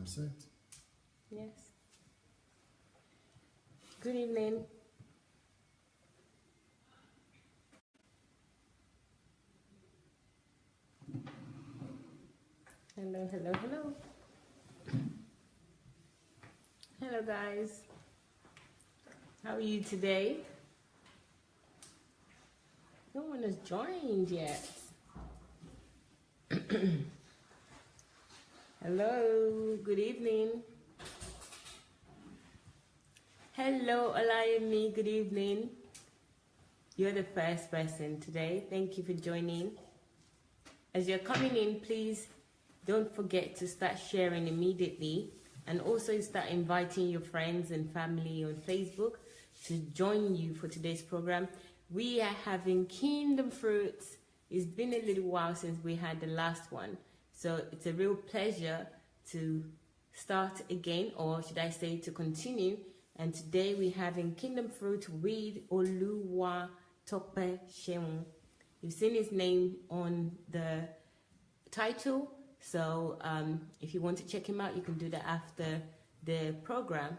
I'm set. Yes. Good evening. Hello, hello, hello. Hello, guys. How are you today? No one has joined yet. Hello, good evening. Hello, Alayemi, good evening. You're the first person today. Thank you for joining. As you're coming in, please don't forget to start sharing immediately, and also start inviting your friends and family on Facebook to join you for today's program. We are having Kingdom Fruits. It's been a little while since we had the last one, so it's a real pleasure to start again, or should I say to continue. And today we're having Kingdom Fruit with OLUWATOPE. You've seen his name on the title, so if you want to check him out, you can do that after the program.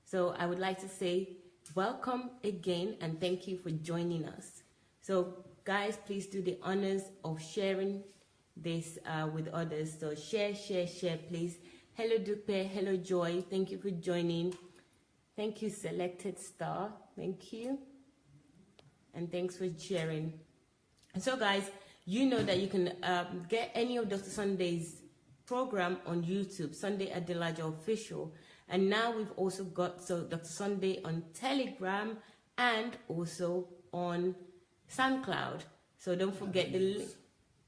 So I would like to say welcome again and thank you for joining us. So guys, please do the honors of sharing this with others. So share, please. Hello Dupe, hello Joy, thank you for joining. Thank you, Selected Star. Thank you. And thanks for sharing. And so, guys, you know that you can get any of Dr. Sunday's program on YouTube, Sunday Adelaja Official. And now we've also got Dr. Sunday on Telegram and also on SoundCloud. So don't forget the link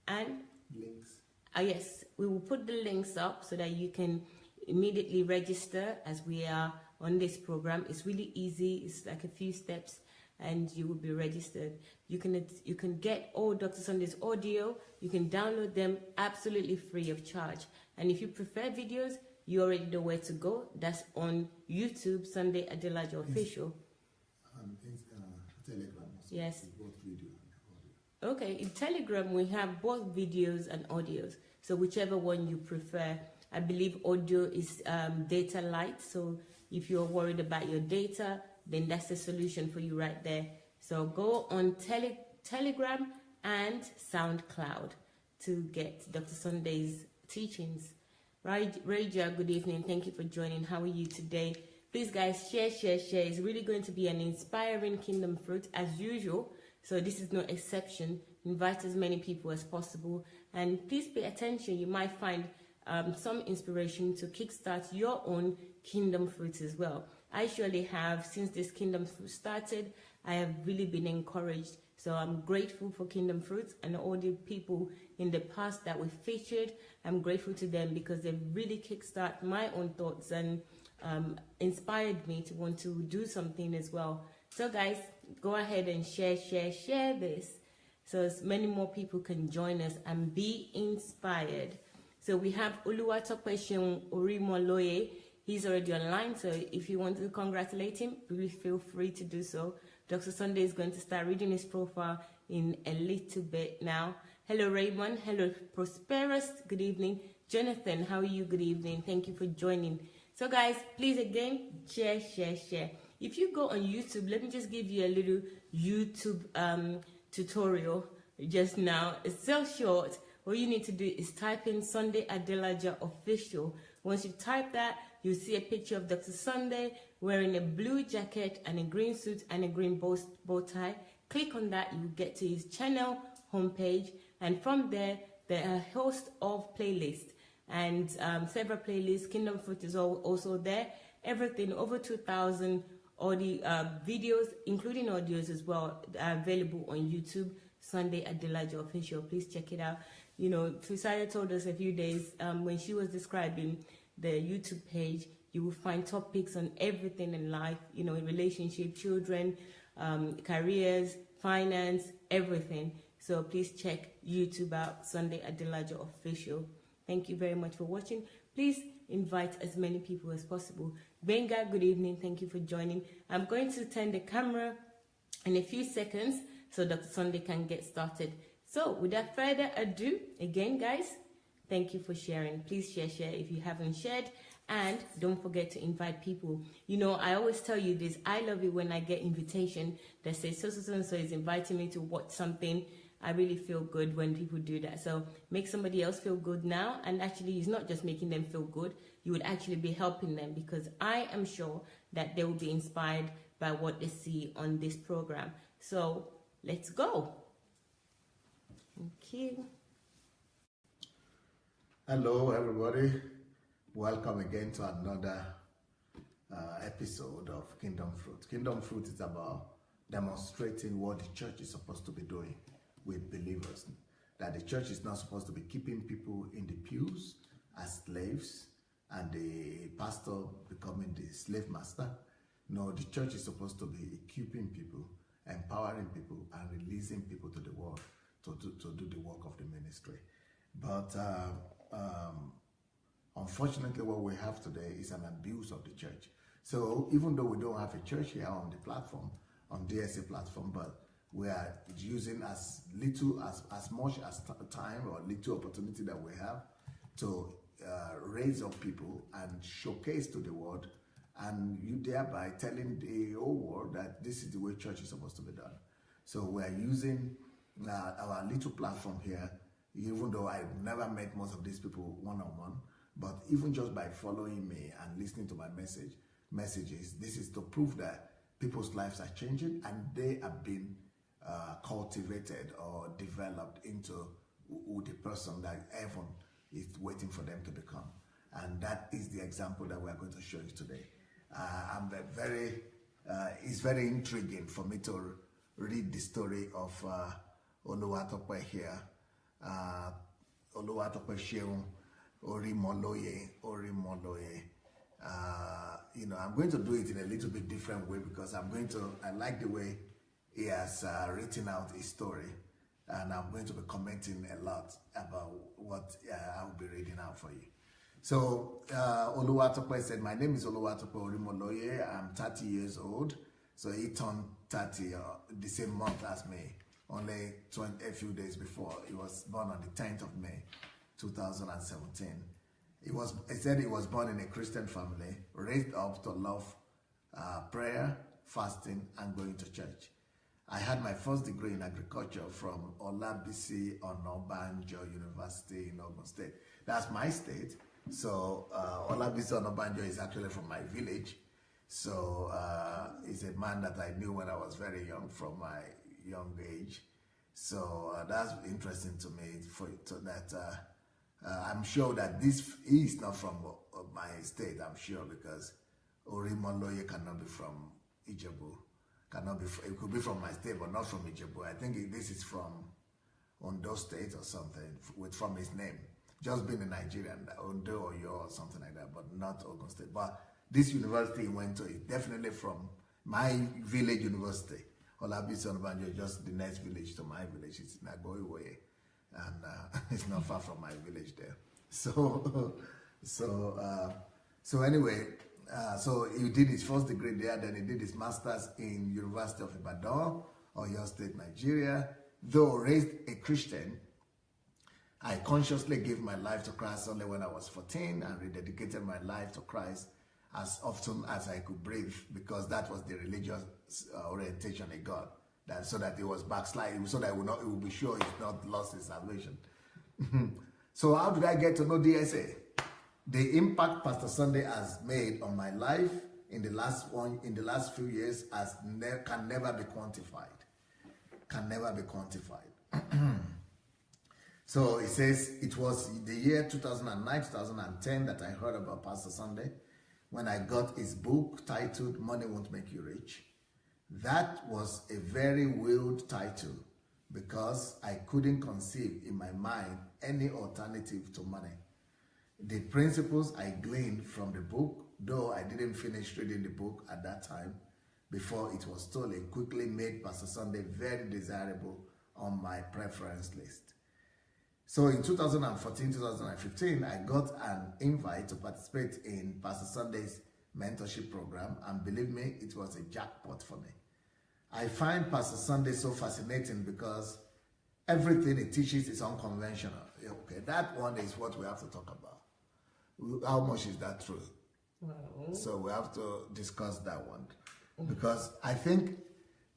and links. Yes, we will put the links up so that you can immediately register as we are on this program. It's really easy. It's like a few steps and you will be registered. You can get all Dr. Sunday's audio. You can download them absolutely free of charge. And if you prefer videos, you already know where to go. That's on YouTube, Sunday Adelaja Official. Telegram also. Yes. Both video and audio. Okay, in Telegram we have both videos and audios. So whichever one you prefer. I believe audio is data light, so if you're worried about your data, then that's the solution for you right there. So go on Telegram and SoundCloud to get Dr. Sunday's teachings. Raja, good evening. Thank you for joining. How are you today? Please, guys, share. It's really going to be an inspiring Kingdom Fruit as usual. So this is no exception. Invite as many people as possible. And please pay attention. You might find some inspiration to kickstart your own Kingdom Fruit as well. I surely have. Since this Kingdom Fruit started, I have really been encouraged. So I'm grateful for Kingdom Fruits and all the people in the past that we featured. I'm grateful to them because they really kickstart my own thoughts and inspired me to want to do something as well. So guys, go ahead and share this so as many more people can join us and be inspired. So we have OLUWATOPE ORIMOLOYE. He's already online, so if you want to congratulate him, please feel free to do so. Dr. Sunday is going to start reading his profile in a little bit now. Hello Raymond, hello Prosperous, good evening. Jonathan, how are you? Good evening. Thank you for joining. So guys, please again, share. If you go on YouTube, let me just give you a little YouTube tutorial just now. It's so short. All you need to do is type in Sunday Adelaja Official. Once you type that, you'll see a picture of Dr. Sunday wearing a blue jacket and a green suit and a green bow tie. Click on that, you will get to his channel homepage, and from there are a host of playlists and several playlists. Kingdom Fruit is also there. Everything over 2,000 audio videos, including audios as well, are available on YouTube. Sunday Adelaja Official. Please check it out. You know, Trisaya told us a few days when she was describing the YouTube page, you will find topics on everything in life, you know, in relationship, children, careers, finance, everything. So please check YouTube out, Sunday Adelaja Official. Thank you very much for watching. Please invite as many people as possible. Benga, good evening. Thank you for joining. I'm going to turn the camera in a few seconds so Dr. Sunday can get started. So without further ado, again guys, Thank you for sharing. Please share if you haven't shared. And don't forget to invite people. You know, I always tell you this. I love it when I get invitation that says so is inviting me to watch something. I really feel good when people do that. So make somebody else feel good now. And actually, it's not just making them feel good. You would actually be helping them, because I am sure that they will be inspired by what they see on this program. So let's go. Thank you. Hello, everybody. Welcome again to another episode of Kingdom Fruit. Kingdom Fruit is about demonstrating what the church is supposed to be doing with believers. That the church is not supposed to be keeping people in the pews as slaves and the pastor becoming the slave master. No, the church is supposed to be equipping people, empowering people, and releasing people to the world to do the work of the ministry. But unfortunately, what we have today is an abuse of the church. So even though we don't have a church here on the platform, on DSA platform, but we are using as much as time or little opportunity that we have to raise up people and showcase to the world, and you thereby telling the whole world that this is the way church is supposed to be done. So we are using our little platform here, even though I've never met most of these people one-on-one, but even just by following me and listening to my messages, this is to prove that people's lives are changing and they have been cultivated or developed into who the person that heaven is waiting for them to become. And that is the example that we are going to show you today. It's very intriguing for me to read the story of OLUWATOPE here. OLUWATOPE SEUN, ORIMOLOYE. You know, I'm going to do it in a little bit different way because I like the way he has written out his story, and I'm going to be commenting a lot about what I'll be reading out for you. So OLUWATOPE said, "My name is OLUWATOPE ORIMOLOYE. I'm 30 years old." So he turned 30 the same month as me, only a few days before. He was born on the 10th of May, 2017. He said he was born in a Christian family, raised up to love prayer, fasting, and going to church. I had my first degree in agriculture from Onabanjo University in Ogun State. That's my state. So Onabanjo is actually from my village. So he's a man that I knew when I was very young, from my young age. So that's interesting to me I'm sure that this is not from my state, I'm sure, because ORIMOLOYE cannot be from Ijebu. It could be from my state, but not from Ijebu. I think this is from Ondo State or something, from his name. Just being a Nigerian, Ondo or Yo or something like that, but not Ogun State. But this university he went to is definitely from my village university. Olabisi Onabanjo is just the next village to my village. It's Nagoiwoye, and it's not far from my village there. So anyway, so he did his first degree there, then he did his master's in University of Ibadan, Oyo State, Nigeria. Though raised a Christian, I consciously gave my life to Christ only when I was 14 and rededicated my life to Christ as often as I could breathe, because that was the religious orientation I got. So that it was backsliding, so that it would be sure it's not lost his salvation. So how did I get to know DSA? The impact Pastor Sunday has made on my life in the last few years can never be quantified. Can never be quantified. So it says it was the year 2009, 2010 that I heard about Pastor Sunday when I got his book titled "Money Won't Make You Rich." That was a very wild title because I couldn't conceive in my mind any alternative to money. The principles I gleaned from the book, though I didn't finish reading the book at that time before it was stolen, quickly made Pastor Sunday very desirable on my preference list. So in 2014, 2015, I got an invite to participate in Pastor Sunday's mentorship program, and believe me, it was a jackpot for me. I find Pastor Sunday so fascinating because everything he teaches is unconventional. okay, that one is what we have to talk about. How much is that true? Well, so we have to discuss that one, because I think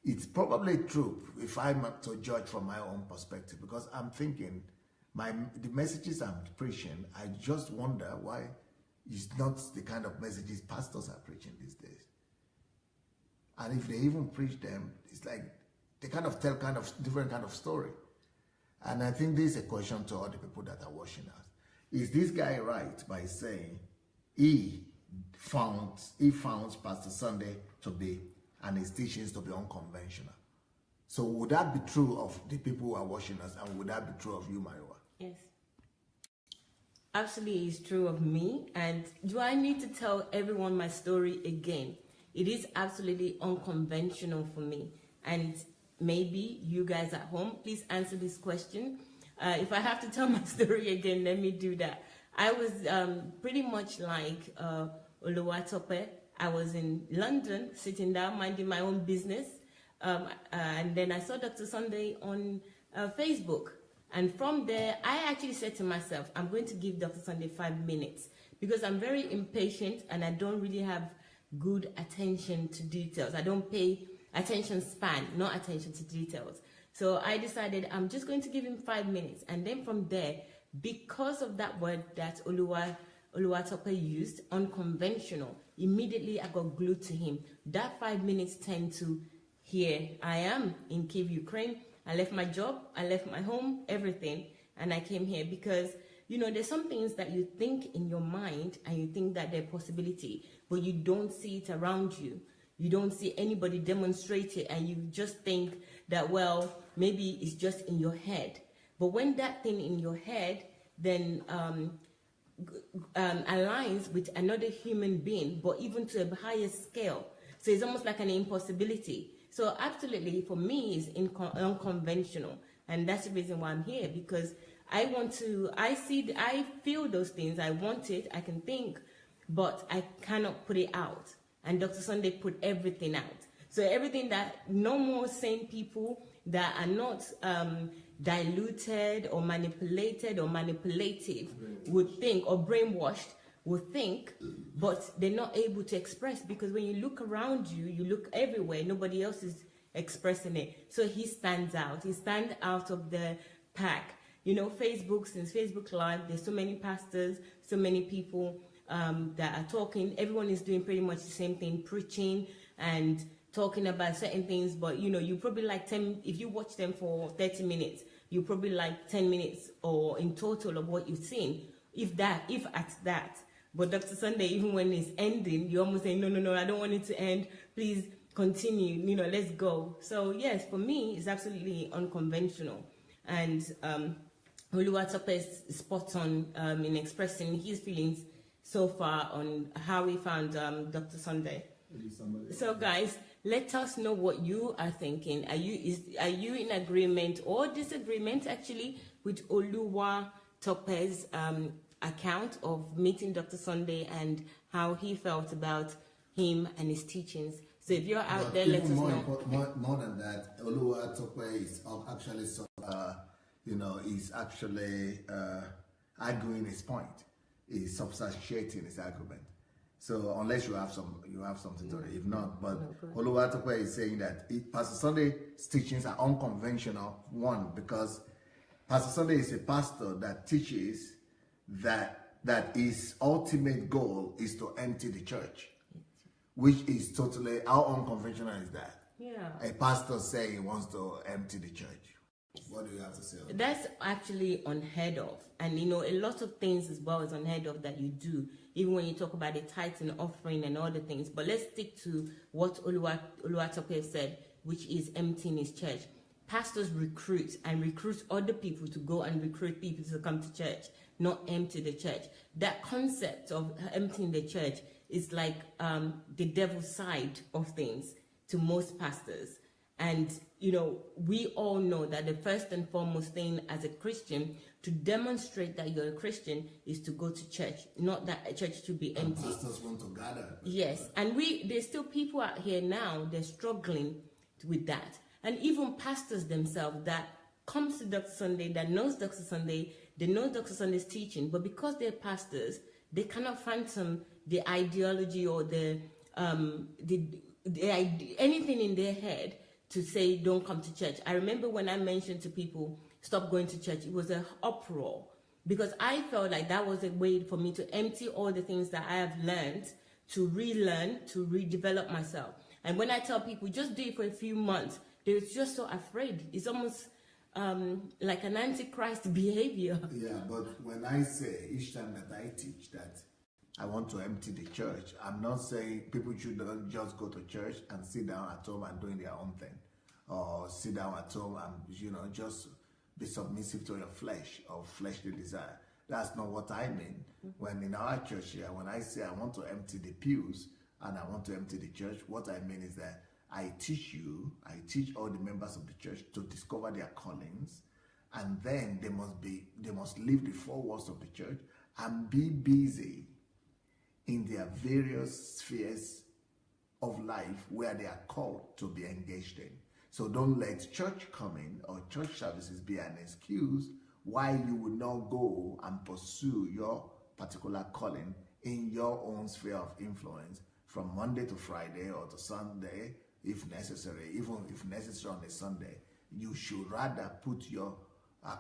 it's probably true if I'm to judge from my own perspective, because I'm thinking the messages I'm preaching, I just wonder why it's not the kind of messages pastors are preaching these days. And if they even preach them, it's like they kind of tell kind of different kind of story. And I think this is a question to all the people that are watching us. Is this guy right by saying he found Pastor Sunday to be, and his teachings to be unconventional? So would that be true of the people who are watching us, and would that be true of you, Mariwa? Yes. Absolutely, it's true of me. And do I need to tell everyone my story again? It is absolutely unconventional for me. And maybe you guys at home, please answer this question. If I have to tell my story again, let me do that. I was pretty much like OLUWATOPE. I was in London, sitting down, minding my own business. And then I saw Dr. Sunday on Facebook. And from there, I actually said to myself, I'm going to give Dr. Sunday 5 minutes, because I'm very impatient and I don't really have good attention to details. I don't pay attention span, not attention to details. So I decided I'm just going to give him 5 minutes. And then from there, because of that word that OLUWATOPE used, unconventional, immediately I got glued to him. That 5 minutes turned to, here I am in Kyiv, Ukraine. I left my job, I left my home, everything, and I came here because, you know, there's some things that you think in your mind and you think that they're a possibility, but you don't see it around you. You don't see anybody demonstrate it, and you just think that, well, maybe it's just in your head. But when that thing in your head then aligns with another human being, but even to a higher scale, so it's almost like an impossibility. So absolutely, for me, it's unconventional, and that's the reason why I'm here, because I feel those things, I want it, I can think, but I cannot put it out. And Dr. Sunday put everything out. So everything that no more sane people that are not diluted or manipulated or manipulative would think, or brainwashed would think, but they're not able to express, because when you look around you, you look everywhere, nobody else is expressing it. So he stands out. He stands out of the pack. You know, since Facebook Live, there's so many pastors, so many people that are talking. Everyone is doing pretty much the same thing, preaching and talking about certain things, but you know, you probably like 10, if you watch them for 30 minutes, you probably like 10 minutes or in total of what you've seen, if at that. But Dr. Sunday, even when it's ending, you almost say, no, I don't want it to end. Please continue, you know, let's go. So yes, for me, it's absolutely unconventional. And OLUWATOPE is spot on in expressing his feelings so far on how we found Dr. Sunday. So guys, let us know what you are thinking. Are you in agreement or disagreement actually with OLUWATOPE's account of meeting Dr. Sunday and how he felt about him and his teachings? So if you're out there, let us know. More than that, OLUWATOPE is actually is actually arguing his point. He's substantiating his argument. So unless you have something to it, if not, but OLUWATOPE is saying that Pastor Sunday's teachings are unconventional. One, because Pastor Sunday is a pastor that teaches that his ultimate goal is to empty the church, which is totally, how unconventional is that? Yeah. A pastor saying he wants to empty the church. What do you have to say on that? That's actually unheard of. And you know, a lot of things as well is unheard of that you do, even when you talk about the tithes and offering and all the things. But let's stick to what OLUWATOPE said, which is emptying his church. Pastors recruit other people to go and recruit people to come to church, not empty the church. That concept of emptying the church is like the devil's side of things to most pastors. And, you know, we all know that the first and foremost thing as a Christian, to demonstrate that you're a Christian, is to go to church, not that a church should be empty. And pastors want to gather. Yes, and there's still people out here now, they're struggling with that. And even pastors themselves that comes to Dr. Sunday, that knows Dr. Sunday, They know Dr. Sunday's teaching, but because they're pastors, they cannot fathom the ideology or anything in their head to say don't come to church. I remember when I mentioned to people stop going to church, it was an uproar, because I felt like that was a way for me to empty all the things that I have learned, to relearn, to redevelop myself. And when I tell people just do it for a few months, they're just so afraid. It's almost like an antichrist behavior. Yeah, but when I say each time that I teach that I want to empty the church, I'm not saying people should just go to church and sit down at home and doing their own thing, or sit down at home and just be submissive to your flesh or fleshly desire. That's not what I mean. When in our church here, when I say I want to empty the pews and I want to empty the church, what I mean is that I teach all the members of the church to discover their callings, and then they must leave the four walls of the church and be busy in their various spheres of life where they are called to be engaged in. So don't let church coming or church services be an excuse why you will not go and pursue your particular calling in your own sphere of influence from Monday to Friday or to Sunday, if necessary, even if necessary on a Sunday. You should rather put your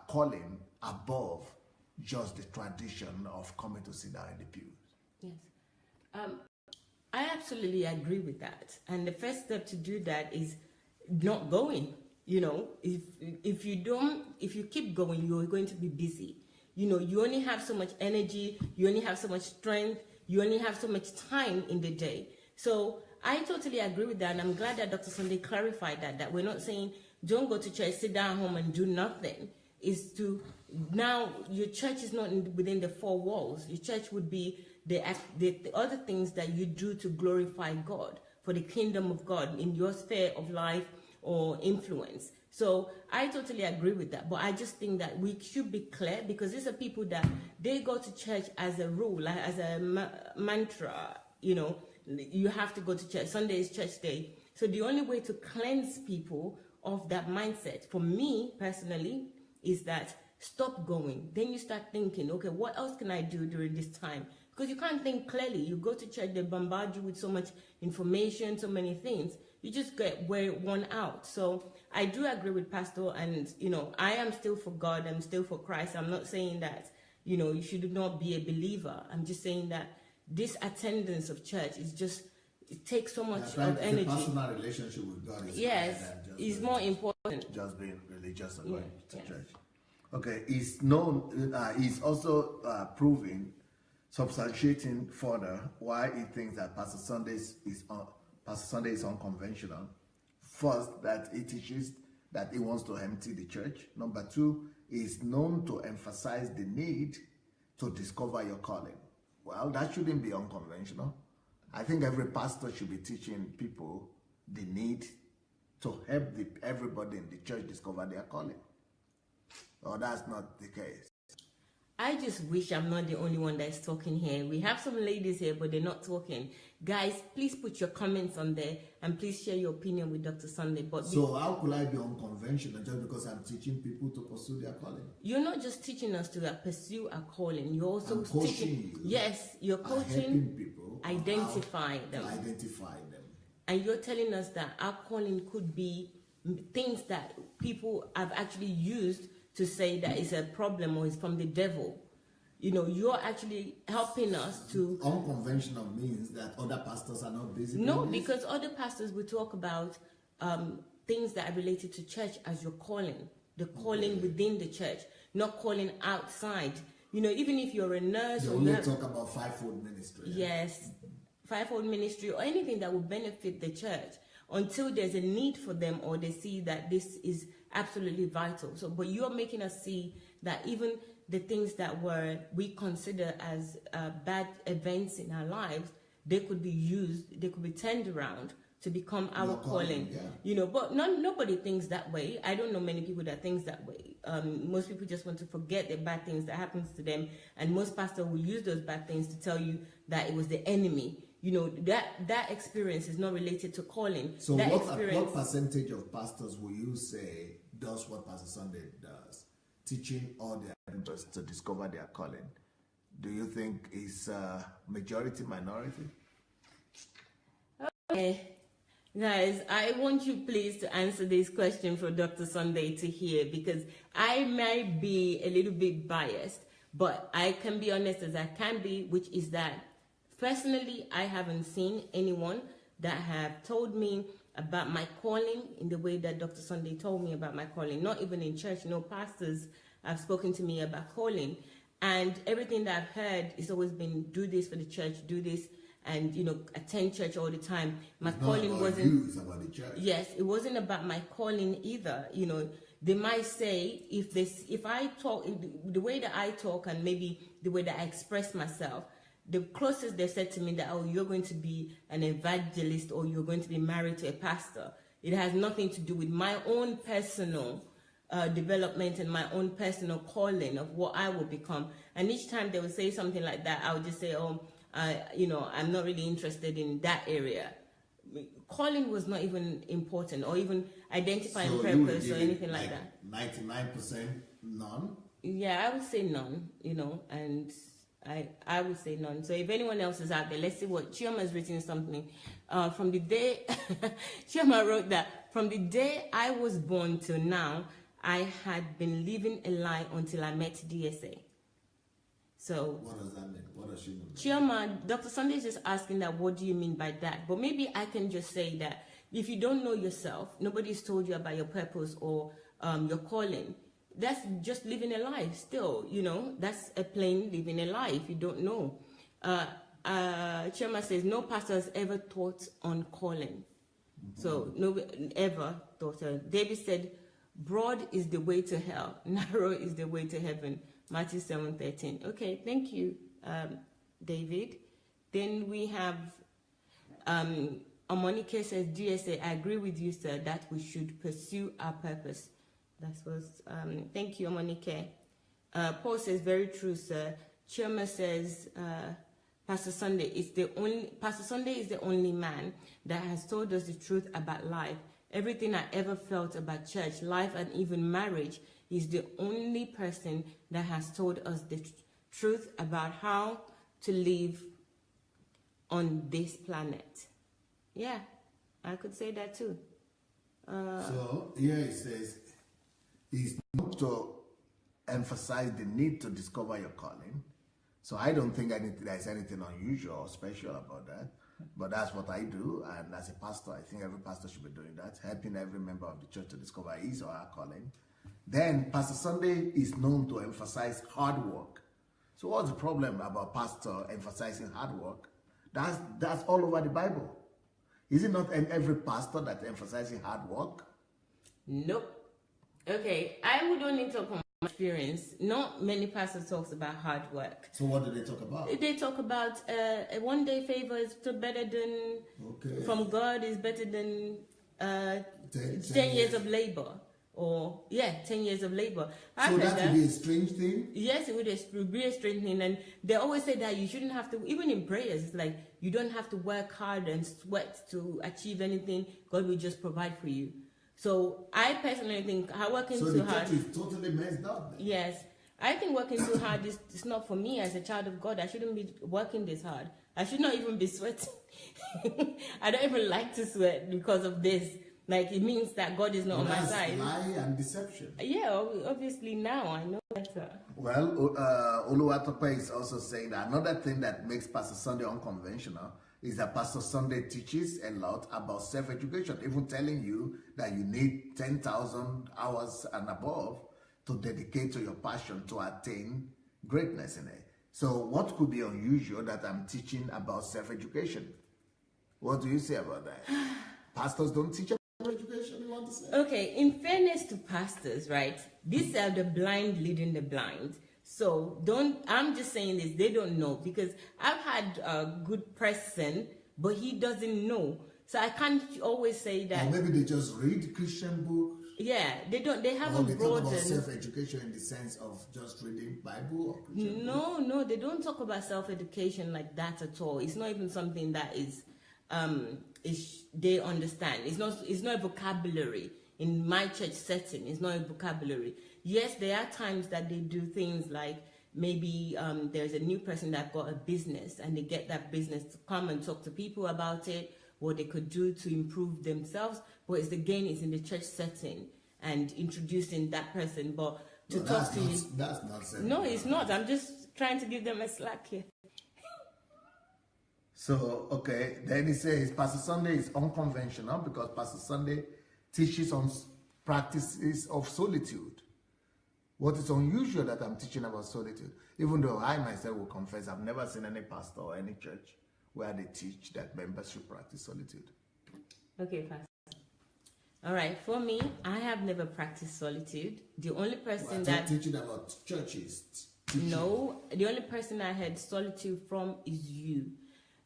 calling above just the tradition of coming to sit down in the pews. Yes. I absolutely agree with that. And the first step to do that is not going. If you keep going, you're going to be busy. You only have so much energy, you only have so much strength, you only have so much time in the day. So I totally agree with that, and I'm glad that Dr. Sunday clarified that we're not saying don't go to church, sit down home and do nothing. Is to now your church is not within the four walls. Your church would be the other things that you do to glorify God for the kingdom of God in your sphere of life or influence. So I totally agree with that, but I just think that we should be clear, because these are people that they go to church as a rule, like as a mantra. You have to go to church. Sunday is church day. So the only way to cleanse people of that mindset, for me personally, is that stop going. Then you start thinking, okay, what else can I do during this time? Because you can't think clearly. You go to church, they bombard you with so much information, so many things. You just get worn out. So I do agree with Pastor, and I am still for God. I'm still for Christ. I'm not saying that you should not be a believer. I'm just saying that this attendance of church is just, it takes so much of energy. The personal relationship with God is is more important. Just being religious and going to church. Okay, he's also proving, substantiating further why he thinks that Pastor Sunday is unconventional. First, that he teaches that he wants to empty the church. Number two, he is known to emphasize the need to discover your calling. Well, that shouldn't be unconventional. I think every pastor should be teaching people the need to help everybody in the church discover their calling. Or that's not the case. I just wish I'm not the only one that's talking here. We have some ladies here, but they're not talking. Guys, please put your comments on there, and please share your opinion with Dr. Sunday. So how could I be unconventional just because I'm teaching people to pursue their calling? You're not just teaching us to pursue our calling. You're also coaching you. Yes, you're coaching, helping people identify them. And you're telling us that our calling could be things that people have actually used to say that it's a problem or it's from the devil. You're actually helping us to... Unconventional means that other pastors are not busy. No, because other pastors will talk about things that are related to church as your calling. The calling within the church, not calling outside. Even if you're a nurse... They only talk about fivefold ministry. Yes, fivefold ministry or anything that will benefit the church, until there's a need for them or they see that this is absolutely vital. So, but you're making us see that even the things that we consider as bad events in our lives, they could be used, they could be turned around to become our calling. Yeah. But nobody thinks that way. I don't know many people that thinks that way. Most people just want to forget the bad things that happens to them, and most pastors will use those bad things to tell you that it was the enemy. That experience is not related to calling. So what percentage of pastors will you say does what Pastor Sunday does? Teaching all their to discover their calling, do you think is majority, minority? Okay. Guys, I want you please to answer this question for Dr. Sunday to hear, because I might be a little bit biased, but I can be honest as I can be, which is that personally, I haven't seen anyone that have told me about my calling in the way that Dr. Sunday told me about my calling. Not even in church, no pastors have spoken to me about calling. And everything that I've heard has always been, do this for the church, do this, and attend church all the time. My calling wasn't, it's about the church. Yes, it wasn't about my calling either. They might say, if I talk the way that I talk and maybe the way that I express myself, the closest they said to me that, oh, you're going to be an evangelist or you're going to be married to a pastor. It has nothing to do with my own personal development and my own personal calling of what I will become. And each time they would say something like that, I would just say, oh, I'm not really interested in that area. Calling was not even important, or even identifying purpose or anything like that. 99% none? Yeah, I would say none, and I would say none. So if anyone else is out there, let's see what Chioma has written something. From the day, Chioma wrote that, from the day I was born till now, I had been living a lie until I met DSA. So what does that mean? What does she mean? Chioma, Dr. Sunday is just asking that, what do you mean by that? But maybe I can just say that if you don't know yourself, nobody's told you about your purpose or your calling, that's just living a life still, that's a plain living a life. You don't know. Chioma says, no pastor has ever taught on calling. So, no, ever taught on. David said, broad is the way to hell, narrow is the way to heaven. Matthew 7:13. Okay, thank you, David. Then we have Omonike says, DSA, I agree with you, sir, that we should pursue our purpose. That was, thank you, Omonike. Paul says, very true, sir. Chioma says, Pastor Sunday is the only man that has told us the truth about life. Everything I ever felt about church, life, and even marriage, is the only person that has told us the truth about how to live on this planet. Yeah, I could say that too. So here it says, it's not to emphasize the need to discover your calling. So I don't think there's anything unusual or special about that. But that's what I do, and as a pastor, I think every pastor should be doing that, helping every member of the church to discover his or her calling. Then Pastor Sunday is known to emphasize hard work. So what's the problem about pastor emphasizing hard work? That's all over the Bible. Is it not every pastor that emphasizing hard work? Nope. Okay, I would only talk from my experience. Not many pastors talks about hard work. So what do they talk about? They talk about a one-day favor is better than, from God is better than 10 years of labor. Or, 10 years of labor. So that would be a strange thing? Yes, it would be a strange thing. And they always say that you shouldn't have to, even in prayers, it's like you don't have to work hard and sweat to achieve anything. God will just provide for you. So I personally think working too hard. So the church is totally messed up then. Yes. I think working too hard is not for me as a child of God. I shouldn't be working this hard. I should not even be sweating. I don't even like to sweat because of this. Like, it means that God is not on my side. Lie and deception. Yeah, obviously now I know better. Well, OLUWATOPE is also saying that another thing that makes Pastor Sunday unconventional is that Pastor Sunday teaches a lot about self-education, even telling you that you need 10,000 hours and above to dedicate to your passion to attain greatness in it. So what could be unusual that I'm teaching about self-education? What do you say about that? Pastors don't teach about education, you want to say? Okay, in fairness to pastors, right, these are the blind leading the blind. So I'm just saying this, they don't know, because I've had a good person, but he doesn't know. So I can't always say that. Or maybe they just read Christian books. Yeah, they haven't they broadened. talk about self-education in the sense of just reading Bible or Christian books. No, they don't talk about self-education like that at all. It's not even something that is they understand. It's not a vocabulary. In my church setting, it's not a vocabulary. Yes, there are times that they do things like maybe there's a new person that got a business and they get that business to come and talk to people about it, what they could do to improve themselves. But it's in the church setting and introducing that person. But to talk to you, that's not. No, it's not. I'm just trying to give them a slack here. So, okay, then he says Pastor Sunday is unconventional because Pastor Sunday teaches on practices of solitude. What is unusual that I'm teaching about solitude, even though I myself will confess I've never seen any pastor or any church where they teach that members should practice solitude. Okay, Pastor. All right, for me, I have never practiced solitude. The only person that... teaching about churches. No, the only person I had solitude from is you.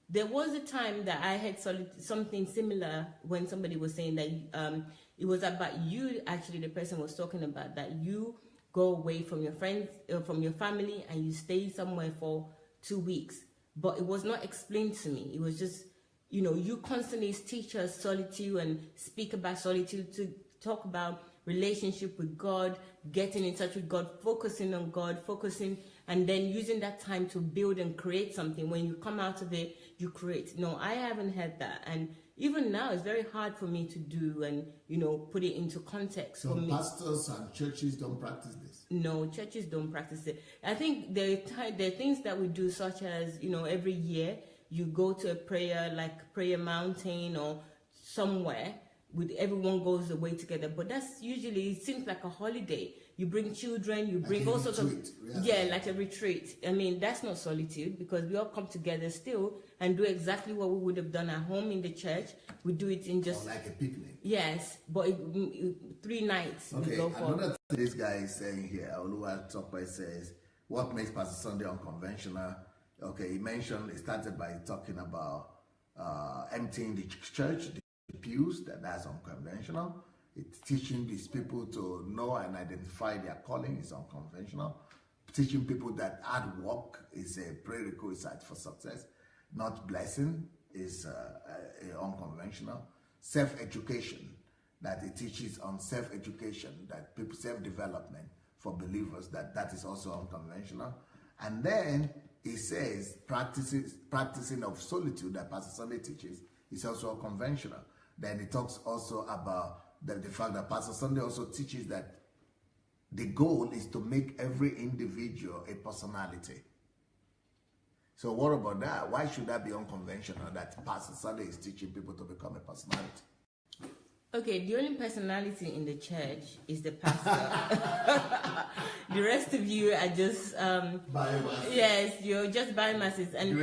There was a time that I had something similar when somebody was saying that it was about you, actually the person was talking about, that you go away from your friends, from your family, and you stay somewhere for 2 weeks. But it was not explained to me. It was just, you know, you constantly teach us solitude and speak about solitude, to talk about relationship with God, getting in touch with God, focusing on God, and then using that time to build and create something. When you come out of it, you create. No, I haven't had that. And even now, it's very hard for me to do and, you know, put it into context. So for me. Pastors and churches don't practice this? No, churches don't practice it. I think there are things that we do, such as, you know, every year you go to a prayer, like Prayer Mountain or somewhere, with everyone goes away together. But that's usually, it seems like a holiday. You bring children, you bring all sorts of, like a retreat. I mean, that's not solitude, because we all come together still and do exactly what we would have done at home in the church. We do it in just... Or like a picnic. Yes, but 3 nights. Okay, we go for. another thing this guy is saying here, OLUWATOPE says, what makes Pastor Sunday unconventional? Okay, he started by talking about emptying the church, the pews, that's unconventional. It's teaching these people to know and identify their calling is unconventional. Teaching people that hard work is a prerequisite for success, not blessing, is unconventional. Self-education, that it teaches on self-education, that people self-development for believers, that is also unconventional. And then he says practicing of solitude that Pastor Sunday teaches is also unconventional. Then he talks also about the fact that Pastor Sunday also teaches that the goal is to make every individual a personality. So what about that? Why should that be unconventional, that Pastor Sunday is teaching people to become a personality? Okay, the only personality in the church is the pastor. The rest of you are just... biomasses. Yes, you're just biomasses. And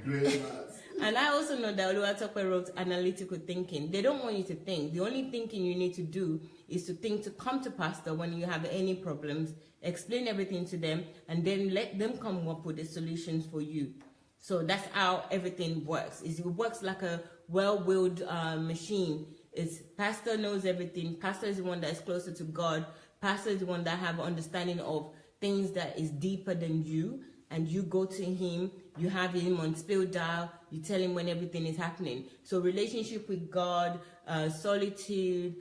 Great mass. And I also know that OLUWATOPE wrote analytical thinking. They don't want you to think. The only thinking you need to do is to think, to come to pastor when you have any problems, explain everything to them, and then let them come up with the solutions for you. So that's how everything works. It works like a well-willed machine. It's pastor knows everything. Pastor is the one that is closer to God. Pastor is the one that have understanding of things that is deeper than you. And you go to him, you have him on speed dial, you tell him when everything is happening. So relationship with God, solitude,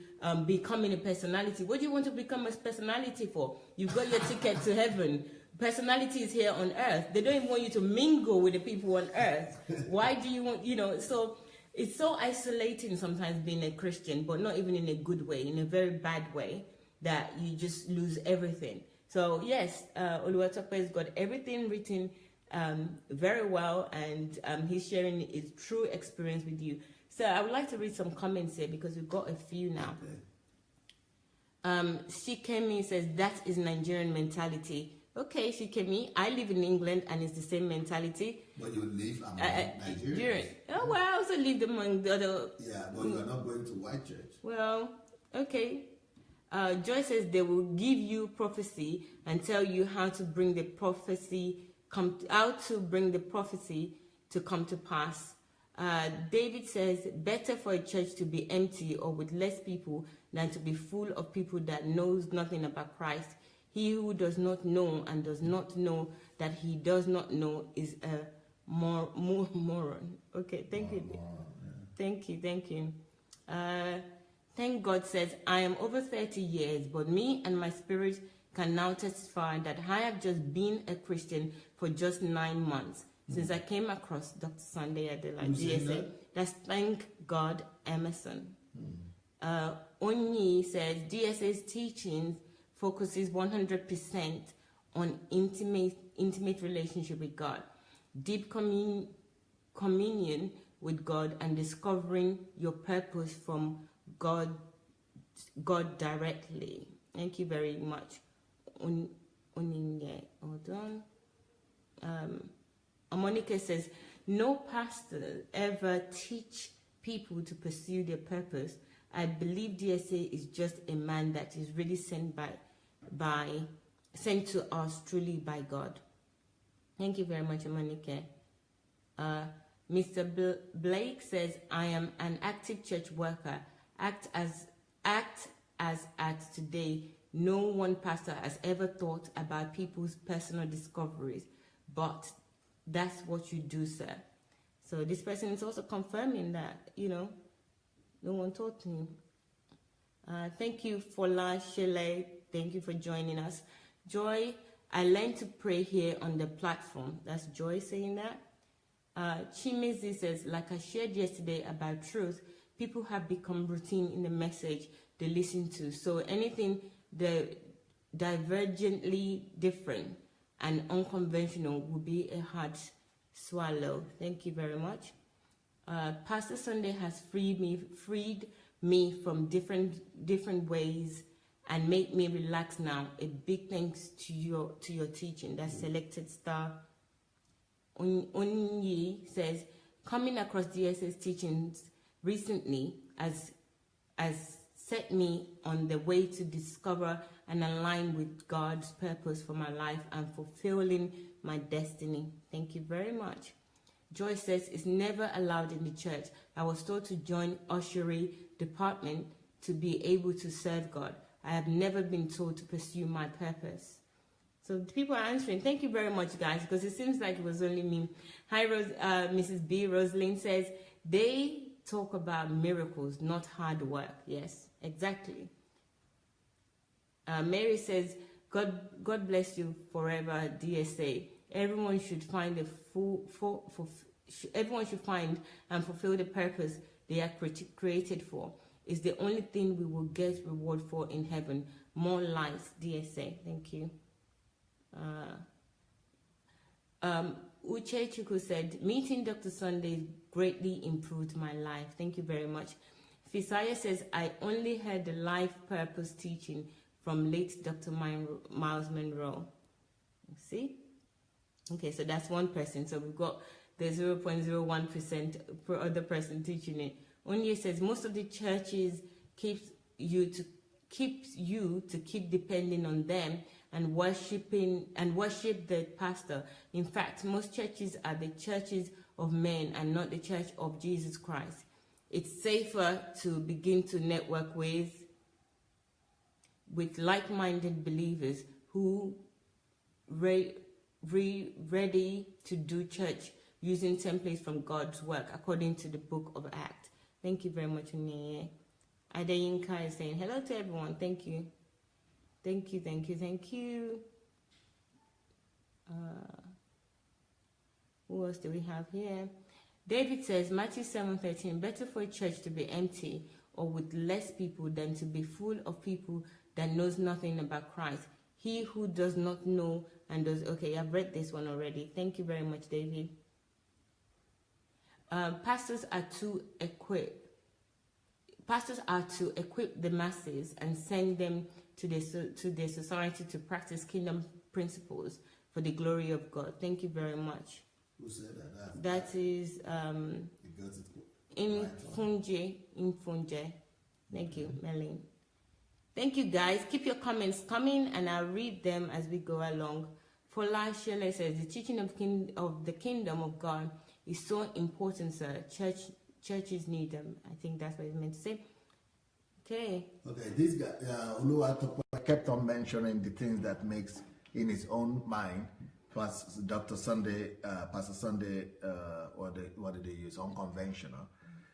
becoming a personality. What do you want to become a personality for? You've got your ticket to heaven. Personality is here on earth. They don't even want you to mingle with the people on earth. Why do you want, you know, so it's so isolating sometimes being a Christian, but not even in a good way, in a very bad way, that you just lose everything. So yes, OLUWATOPE has got everything written very well, and he's sharing his true experience with you. So I would like to read some comments here because we've got a few now. Shikemi says, that is Nigerian mentality. Okay, Shikemi, I live in England and it's the same mentality. But you live among Nigerians. Oh, well, I also live among the other... Yeah, but you are not going to white church. Well, okay. Joy says they will give you prophecy and tell you how to bring the prophecy come to pass. David says better for a church to be empty or with less people than to be full of people that knows nothing about Christ. He who does not know and does not know that he does not know is a moron. Okay, thank you. Thank you. Thank God says, I am over 30 years, but me and my spirit can now testify that I have just been a Christian for just 9 months since I came across Dr. Sunday at the DSA. That's Thank God Emerson. Onyi says DSA's teachings focuses 100% on intimate relationship with God, deep communion with God, and discovering your purpose from God directly. Thank you very much. Hold on. Monica says, no pastor ever teach people to pursue their purpose. I believe DSA is just a man that is really sent sent to us truly by God. Thank you very much, Monica. Mr. Blake says, I am an active church worker. Act as at today, no one pastor has ever thought about people's personal discoveries, but that's what you do, sir. So this person is also confirming that, no one taught him. Thank you, Fola Shele. Thank you for joining us. Joy, I learned to pray here on the platform. That's Joy saying that. Chimezi says, like I shared yesterday about truth, people have become routine in the message they listen to. So anything divergently different and unconventional would be a hard swallow. Thank you very much. Pastor Sunday has freed me from different ways and made me relax now. A big thanks to your teaching. That's Selected Star. Onyi says, coming across DS's teachings recently has set me on the way to discover and align with God's purpose for my life and fulfilling my destiny. Thank you very much. Joy says, it's never allowed in the church. I was told to join ushery department to be able to serve God. I have never been told to pursue my purpose. So the people are answering. Thank you very much, guys, because it seems like it was only me. Hi, Mrs. B. Rosalind says, they talk about miracles, not hard work. Yes, exactly. Mary says, God bless you forever, DSA. Everyone should find everyone should find and fulfill the purpose they are created for. It's the only thing we will get reward for in heaven. More lights, DSA. Thank you. Uche Chuku said, meeting Dr. Sunday greatly improved my life. Thank you very much. Fisaya says, I only heard the life purpose teaching from late Dr. Miles Monroe. See? Okay, so that's one person. So we've got the 0.01% per other person teaching it. Onye says, most of the churches keep you to keep depending on them and worship the pastor. In fact, most churches are the churches of men and not the church of Jesus Christ. It's safer to begin to network with like-minded believers who ready to do church using templates from God's work according to the book of Acts. Thank you very much, Nye. Adeyinka is saying hello to everyone. Thank you. Thank you, thank you, thank you. Who else do we have here? David says, Matthew 7:13, better for a church to be empty or with less people than to be full of people that knows nothing about Christ. He who does not know and does... Okay, I've read this one already. Thank you very much, David. Pastors are to equip the masses and send them to their society to practice kingdom principles for the glory of God. Thank you very much. Who said that? That is Infunje. Thank you, Melanie. Thank you, guys. Keep your comments coming, and I'll read them as we go along. Fola Shele says, the teaching of the kingdom of God is so important, sir. Churches need them. I think that's what it's meant to say. Okay. Okay, this guy, OLUWATOPE, kept on mentioning the things that makes in his own mind. Dr. Sunday, Pastor Sunday, what did they use? Unconventional.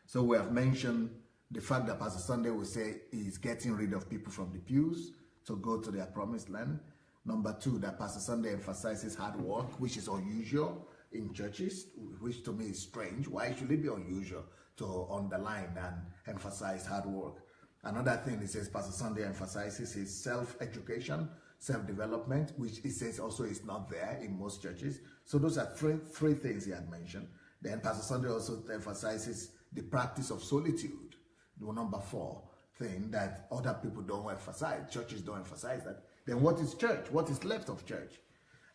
So we have mentioned the fact that Pastor Sunday will say he's getting rid of people from the pews. to go to their promised land. Number 2, that Pastor Sunday emphasizes hard work, which is unusual in churches, which to me is strange. Why should it be unusual to underline and emphasize hard work? Another thing, it says Pastor Sunday emphasizes his self-education, self-development, which it says also is not there in most churches. So those are three things he had mentioned. Then Pastor Sunday also emphasizes the practice of solitude. The number 4 thing that other people don't emphasize, churches don't emphasize that. Then what is church? What is left of church?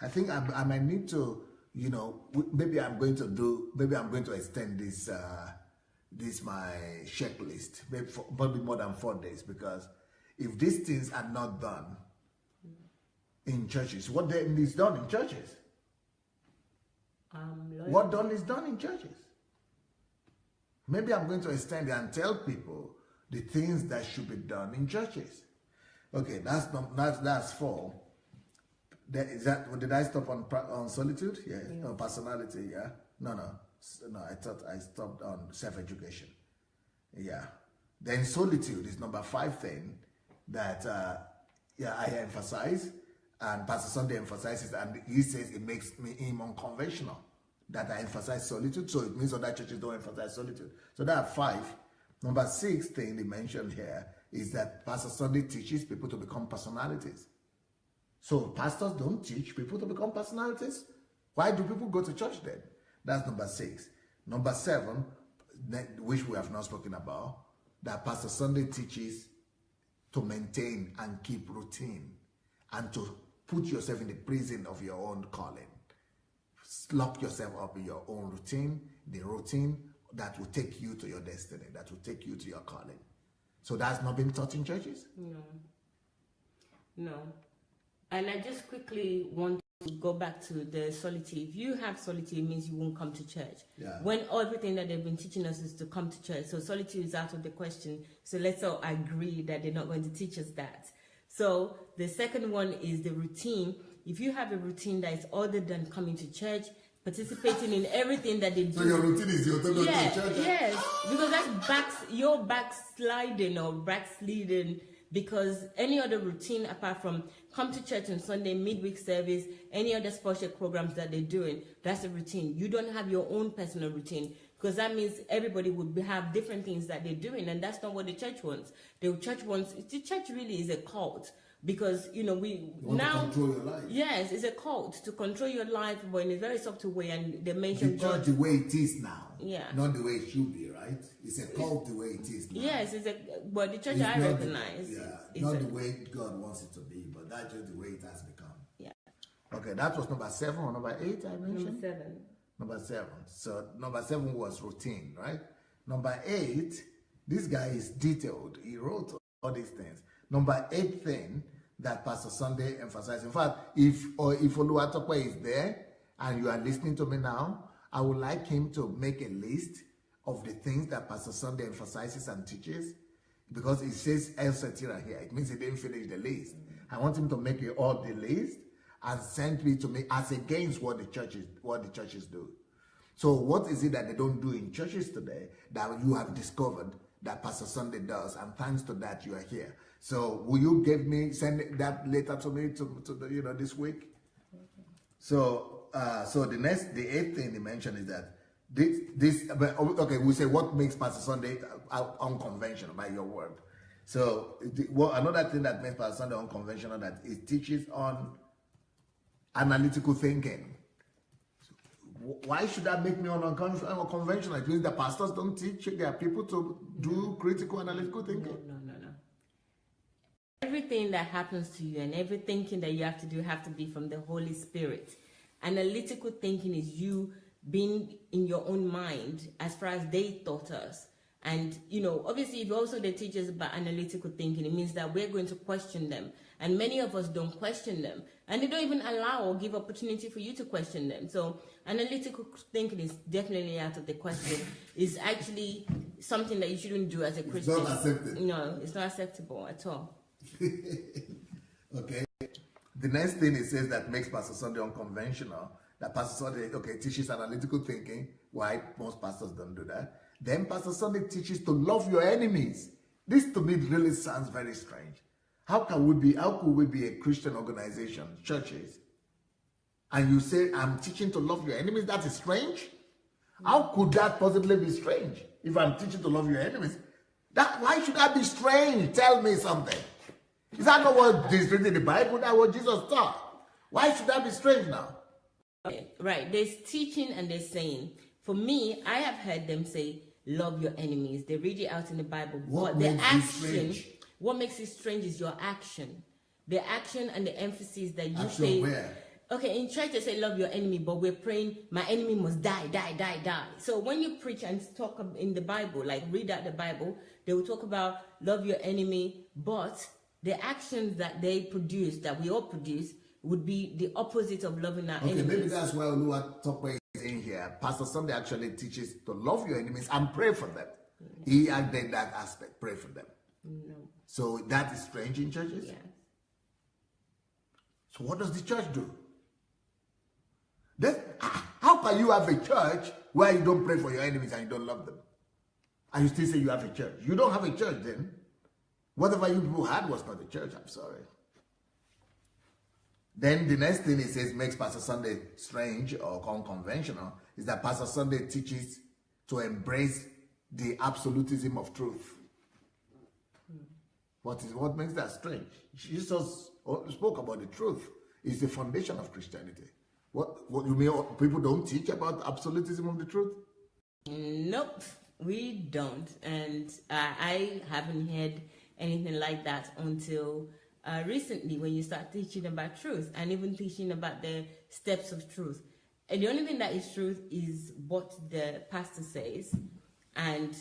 I think I might need to, you know, maybe I'm going to extend this my checklist, maybe probably more than 4 days, because if these things are not done in churches, what then is done in churches? What done is done in churches. Maybe I'm going to extend it and tell people the things that should be done in churches. Okay, that's 4. Did I stop on solitude? Yeah. No, personality. Yeah. No. I thought I stopped on self-education. Yeah. Then solitude is number 5 thing that I emphasize, and Pastor Sunday emphasizes, and he says it makes him unconventional that I emphasize solitude. So it means other churches don't emphasize solitude. So there are 5. Number 6 thing they mentioned here is that Pastor Sunday teaches people to become personalities. So pastors don't teach people to become personalities. Why do people go to church then? That's number 6. Number 7, which we have not spoken about, that Pastor Sunday teaches to maintain and keep routine and to put yourself in the prison of your own calling. Lock yourself up in your own routine, the routine that will take you to your destiny, that will take you to your calling. So that's not been taught in churches? No. And I just quickly want to go back to the solitude. If you have solitude, it means you won't come to church. Yeah. When everything that they've been teaching us is to come to church. So solitude is out of the question. So let's all agree that they're not going to teach us that. So the second one is the routine. If you have a routine that is other than coming to church, participating in everything that they do. So your routine is you're going to church? Yes, because that's you're backsliding or backsliding, because any other routine apart from come to church on Sunday, midweek service, any other special programs that they're doing, that's a routine. You don't have your own personal routine, because that means everybody would have different things that they're doing, and that's not what the church wants. The church really is a cult. Because, you know, we now control your life. Yes, it's a cult to control your life, but in a very subtle way. And they mention the church the way it is now, not the way it should be, right? It's a cult the way it is now. Yes, but the church I recognize. Not the way God wants it to be, but that's just the way it has become. Yeah. Okay, that was number 7 or number 8 I mentioned. Number 7. So number 7 was routine, right? Number 8, this guy is detailed. He wrote all these things. Number 8 thing that Pastor Sunday emphasized. In fact, if OLUWATOPE is there and you are listening to me now, I would like him to make a list of the things that Pastor Sunday emphasizes and teaches, because it says etc. here. It means he didn't finish the list. I want him to make all the list and send me to me as against what the churches do. So what is it that they don't do in churches today that you have discovered that Pastor Sunday does, and thanks to that you are here? So will you send that later to me to this week? So the 8th thing he mentioned is that we say what makes Pastor Sunday unconventional, by your word. So another thing that makes Pastor Sunday unconventional, that it teaches on analytical thinking. Why should that make me unconventional? It means the pastors don't teach their people to do critical analytical thinking. No. Everything that happens to you and every thinking that you have to be from the Holy Spirit. Analytical thinking is you being in your own mind as far as they taught us. And, obviously, if also they teach us about analytical thinking, it means that we're going to question them. And many of us don't question them. And they don't even allow or give opportunity for you to question them. So analytical thinking is definitely out of the question. It's actually something that you shouldn't do as a Christian. It's not accepted. No, it's not acceptable at all. Okay. The next thing it says that makes Pastor Sunday unconventional, that Pastor Sunday, teaches analytical thinking. Why most pastors don't do that? Then Pastor Sunday teaches to love your enemies. This to me really sounds very strange. How could we be a Christian organization, churches, and you say, I'm teaching to love your enemies? That is strange. How could that possibly be strange? If I'm teaching to love your enemies, why should that be strange? Tell me something. Is that not what is written in the Bible? That's what Jesus taught. Why should that be strange now? Okay, right. There's teaching and there's saying. For me, I have heard them say, love your enemies. They read it out in the Bible. But the action, what makes it strange is your action. The action and the emphasis that you say. Where? Okay, in church they say love your enemy, but we're praying my enemy must die, die, die, die. So when you preach and talk in the Bible, like read out the Bible, they will talk about love your enemy, but the actions that they produce, that we all produce, would be the opposite of loving our enemies. Okay, maybe that's why OLUWATOPE is in here. Pastor Sunday actually teaches to love your enemies and pray for them. He added that aspect, pray for them. No. So that is strange in churches? Yes. So what does the church do? Then, how can you have a church where you don't pray for your enemies and you don't love them? And you still say you have a church. You don't have a church then. Whatever you people had was not a church, I'm sorry. Then the next thing it says makes Pastor Sunday strange or unconventional is that Pastor Sunday teaches to embrace the absolutism of truth. What makes that strange? Jesus spoke about the truth. It's the foundation of Christianity. What you mean? People don't teach about absolutism of the truth? Nope, we don't, and I haven't heard anything like that until recently, when you start teaching about truth and even teaching about the steps of truth. And the only thing that is truth is what the pastor says and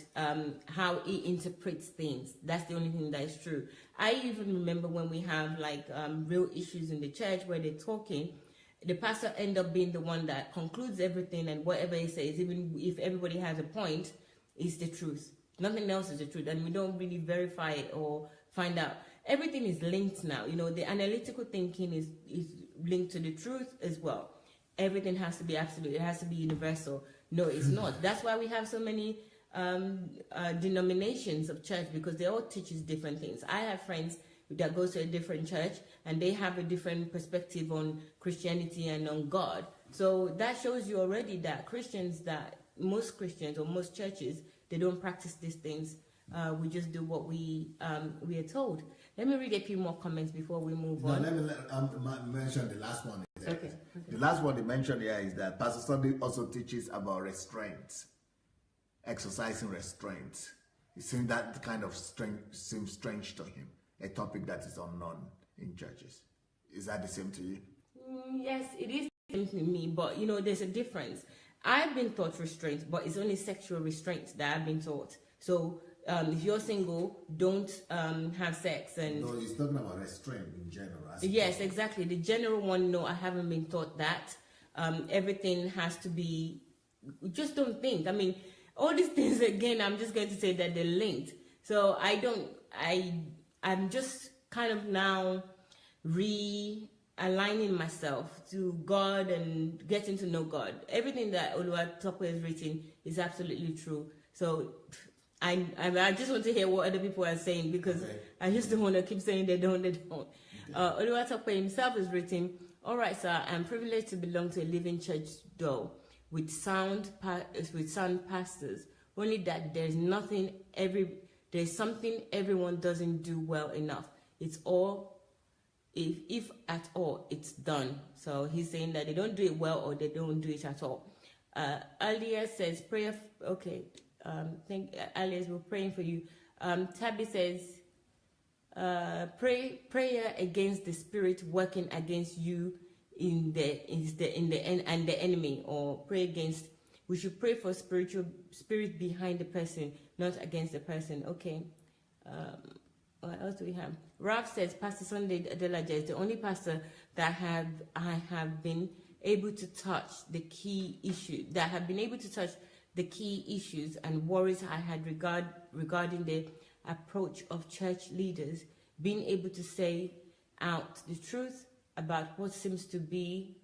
how he interprets things. That's the only thing that is true. I even remember when we have like real issues in the church where they're talking, the pastor end up being the one that concludes everything, and whatever he says, even if everybody has a point, is the truth. Nothing else is the truth, and we don't really verify it or find out. Everything is linked now. You know, the analytical thinking is linked to the truth as well. Everything has to be absolute. It has to be universal. No, it's not. That's why we have so many denominations of church, because they all teach different things. I have friends that go to a different church and they have a different perspective on Christianity and on God. So that shows you already that most Christians or most churches, they don't practice these things. We just do what we are told. Let me read a few more comments before we move on. Let me mention the last one. Okay. The last one they mentioned here is that Pastor Sunday also teaches about restraint, exercising restraint. It seems that kind of seems strange to him, a topic that is unknown in churches. Is that the same to you? Yes, it is the same to me, but you know, there's a difference. I've been taught restraint, but it's only sexual restraint that I've been taught. So if you're single, don't have sex. And no, he's talking about restraint in general. Yes, exactly. The general one, no, I haven't been taught that. Everything has to be, just don't think. I mean, all these things, again, I'm just going to say that they're linked. So I'm just kind of now realigning myself to God and getting to know God. Everything that OLUWATOPE has written is absolutely true. So I just want to hear what other people are saying, because I just don't want to keep saying they don't. OLUWATOPE himself has written, "All right, sir, I'm privileged to belong to a living church, though, with sound pastors. Only that there's something everyone doesn't do well enough. It's all, if at all, it's done." So he's saying that they don't do it well, or they don't do it at all. Alia says prayer. Okay. Alias, we're praying for you. Tabby says, prayer against the spirit working against you in the enemy, or pray against. We should pray for spirit behind the person, not against the person. Okay. What else do we have? Ralph says, Pastor Sunday Adelaja is the only pastor that I have been able to touch the key issue. That have been able to touch the key issues and worries I had regarding the approach of church leaders, being able to say out the truth about what seems to be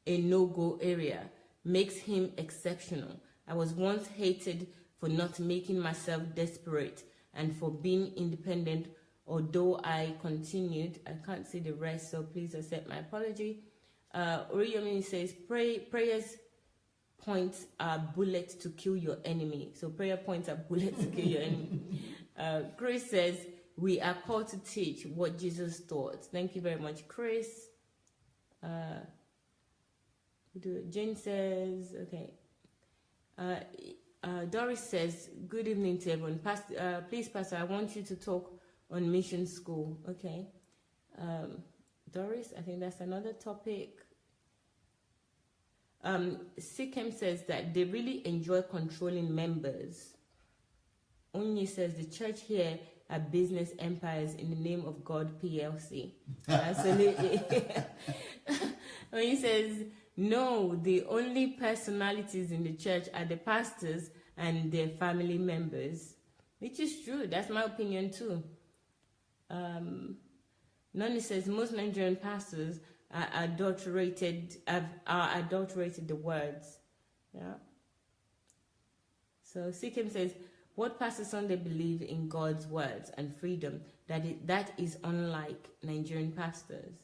a no-go area makes him exceptional. I was once hated for not making myself desperate and for being independent although I continued. I can't see the rest, so please accept my apology. Oriyomi says, prayers points are bullets to kill your enemy. So prayer points are bullets to kill your enemy. Chris says, we are called to teach what Jesus taught. Thank you very much, Chris. Jane says, okay. Doris says, good evening to everyone. Please, Pastor, I want you to talk on mission school. Okay. Doris, I think that's another topic. Sikhem says that they really enjoy controlling members. Onyi says the church here are business empires in the name of God PLC. Absolutely. Onyi says, no, the only personalities in the church are the pastors and their family members, which is true. That's my opinion too. Nani says most Nigerian pastors are adulterated the words. Yeah. So Sikkim says, what Pastor Sunday believe in God's words and freedom, that is unlike Nigerian pastors.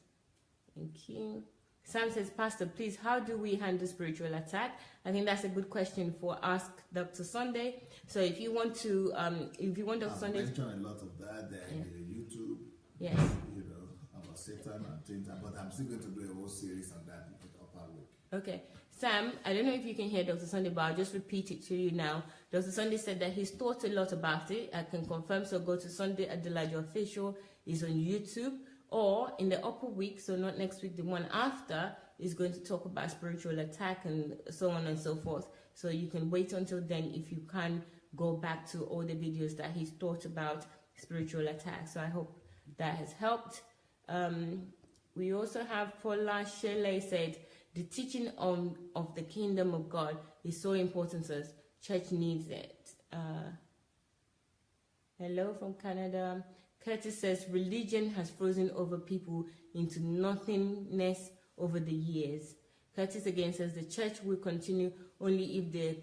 Thank you. Sam says, Pastor, please, how do we handle spiritual attack? I think that's a good question for Ask Dr. Sunday. So if you want to, Dr. Sunday, I've mentioned a lot of that there in YouTube. Yes. You know, about Satan and things, but I'm still going to do a whole series on that in the upper week. Okay. Sam, I don't know if you can hear Dr. Sunday, but I'll just repeat it to you now. Dr. Sunday said that he's thought a lot about it. I can confirm, so go to Sunday Adelaide Official. It's on YouTube. Or in the upper week, so not next week, the one after, is going to talk about spiritual attack and so on and so forth. So you can wait until then if you can go back to all the videos that he's taught about spiritual attack. So I hope that has helped. We also have Fola Shele said, the teaching of the kingdom of God is so important to us. Church needs it. Hello from Canada. Curtis says, religion has frozen over people into nothingness over the years. Curtis again says, the church will continue only if they're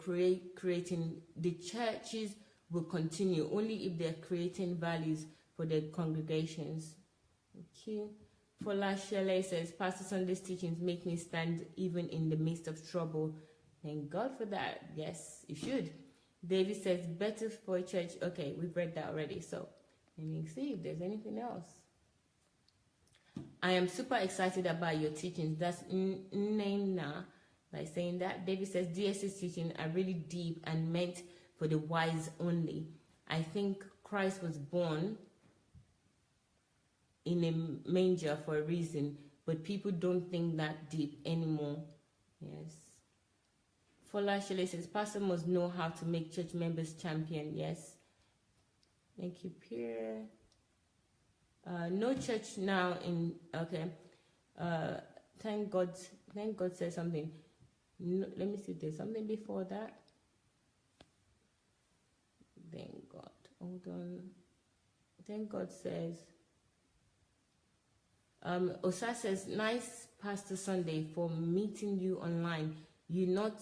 the churches will continue only if they're creating values for their congregations. Thank you. Fola Shele says, Pastor Sunday's teachings make me stand even in the midst of trouble. Thank God for that. Yes, you should. David says, better for a church. Okay, we've read that already. So let me see if there's anything else. I am super excited about your teachings. That's Nena, like saying that. David says, DS's teachings are really deep and meant for the wise only. I think Christ was born in a manger for a reason, but people don't think that deep anymore. Yes. Fola Shele says, Pastor must know how to make church members champion. Yes. Thank you, Pierre. No church now in, okay. Thank God says something. No, let me see if there's something before that. Thank God. Hold on. Thank God says, Osa says, nice Pastor Sunday for meeting you online. You not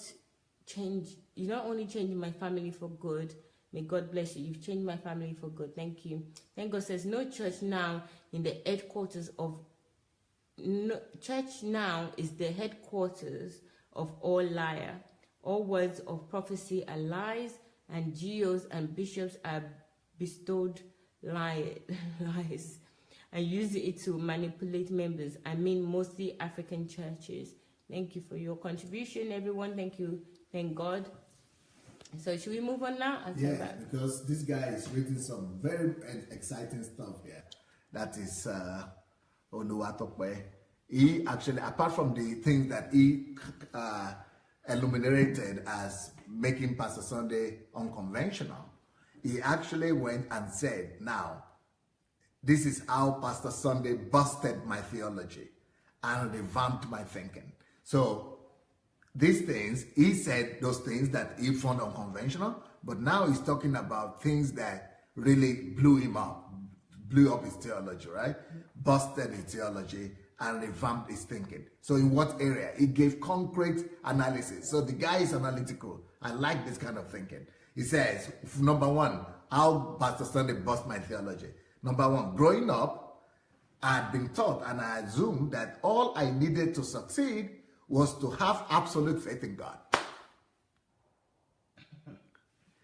only changing my family for good. May God bless you. You've changed my family for good. Thank you. Thank God says, no church now in the headquarters of church now is the headquarters of all liar. All words of prophecy are lies, and GOs and bishops are bestowed lies and use it to manipulate members. I mean, mostly African churches. Thank you for your contribution, everyone. Thank you. Thank God. So should we move on now? Yeah, because this guy is reading some very exciting stuff here. That is OLUWATOPE. He actually, apart from the things that he illuminated as making Pastor Sunday unconventional, he actually went and said, now, this is how Pastor Sunday busted my theology and revamped my thinking. So these things, he said those things that he found unconventional, but now he's talking about things that really blew him up, blew up his theology, right? Busted his theology and revamped his thinking. So in what area? He gave concrete analysis. So the guy is analytical. I like this kind of thinking. He says, number one, how Pastor Sunday bust my theology. Number one, growing up, I had been taught and I assumed that all I needed to succeed was to have absolute faith in God.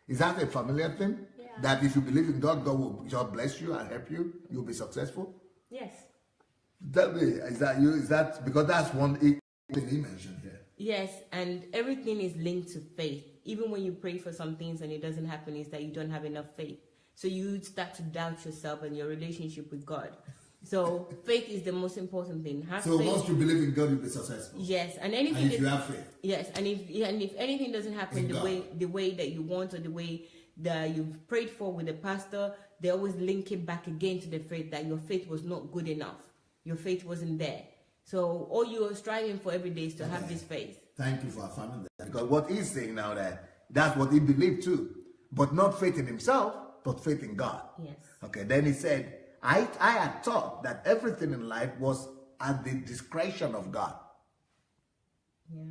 Is that a familiar thing? Yeah. That if you believe in God, God will just bless you and help you, you'll be successful? Yes. Tell me, is that you? Is that because that's one thing he mentioned here? Yes, and everything is linked to faith. Even when you pray for some things and it doesn't happen, is that you don't have enough faith. So you start to doubt yourself and your relationship with God. So faith is the most important thing. Have so faith. once you believe in God, you'll be successful. Yes, and anything. And if you have faith. Yes, and if anything doesn't happen the way that you want or the way that you've prayed for with the pastor, they always link it back again to the faith that your faith was not good enough. Your faith wasn't there. So all you are striving for every day is to have this faith. Thank you for affirming that. Because what he's saying now, that's what he believed too. But not faith in himself, but faith in God. Yes. Okay, then he said, I had thought that everything in life was at the discretion of God. Yeah.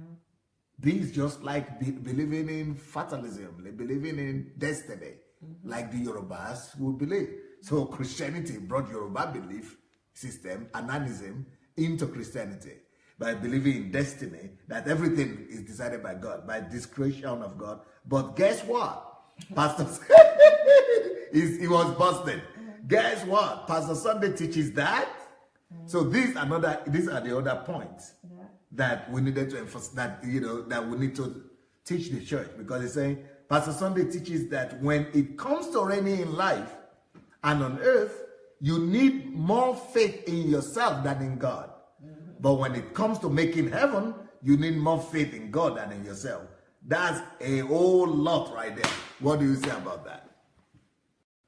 This just like believing in fatalism, like believing in destiny, like the Yorubas would believe. So Christianity brought Yoruba belief system, ananism, into Christianity by believing in destiny, that everything is decided by God, by discretion of God. But guess what? Pastor he was busted. Guess what? Pastor Sunday teaches that. So these are the other points that we needed to emphasize, that that we need to teach the church, because he's saying Pastor Sunday teaches that when it comes to reigning in life and on earth, you need more faith in yourself than in God. But when it comes to making heaven, you need more faith in God than in yourself. That's a whole lot right there. What do you say about that?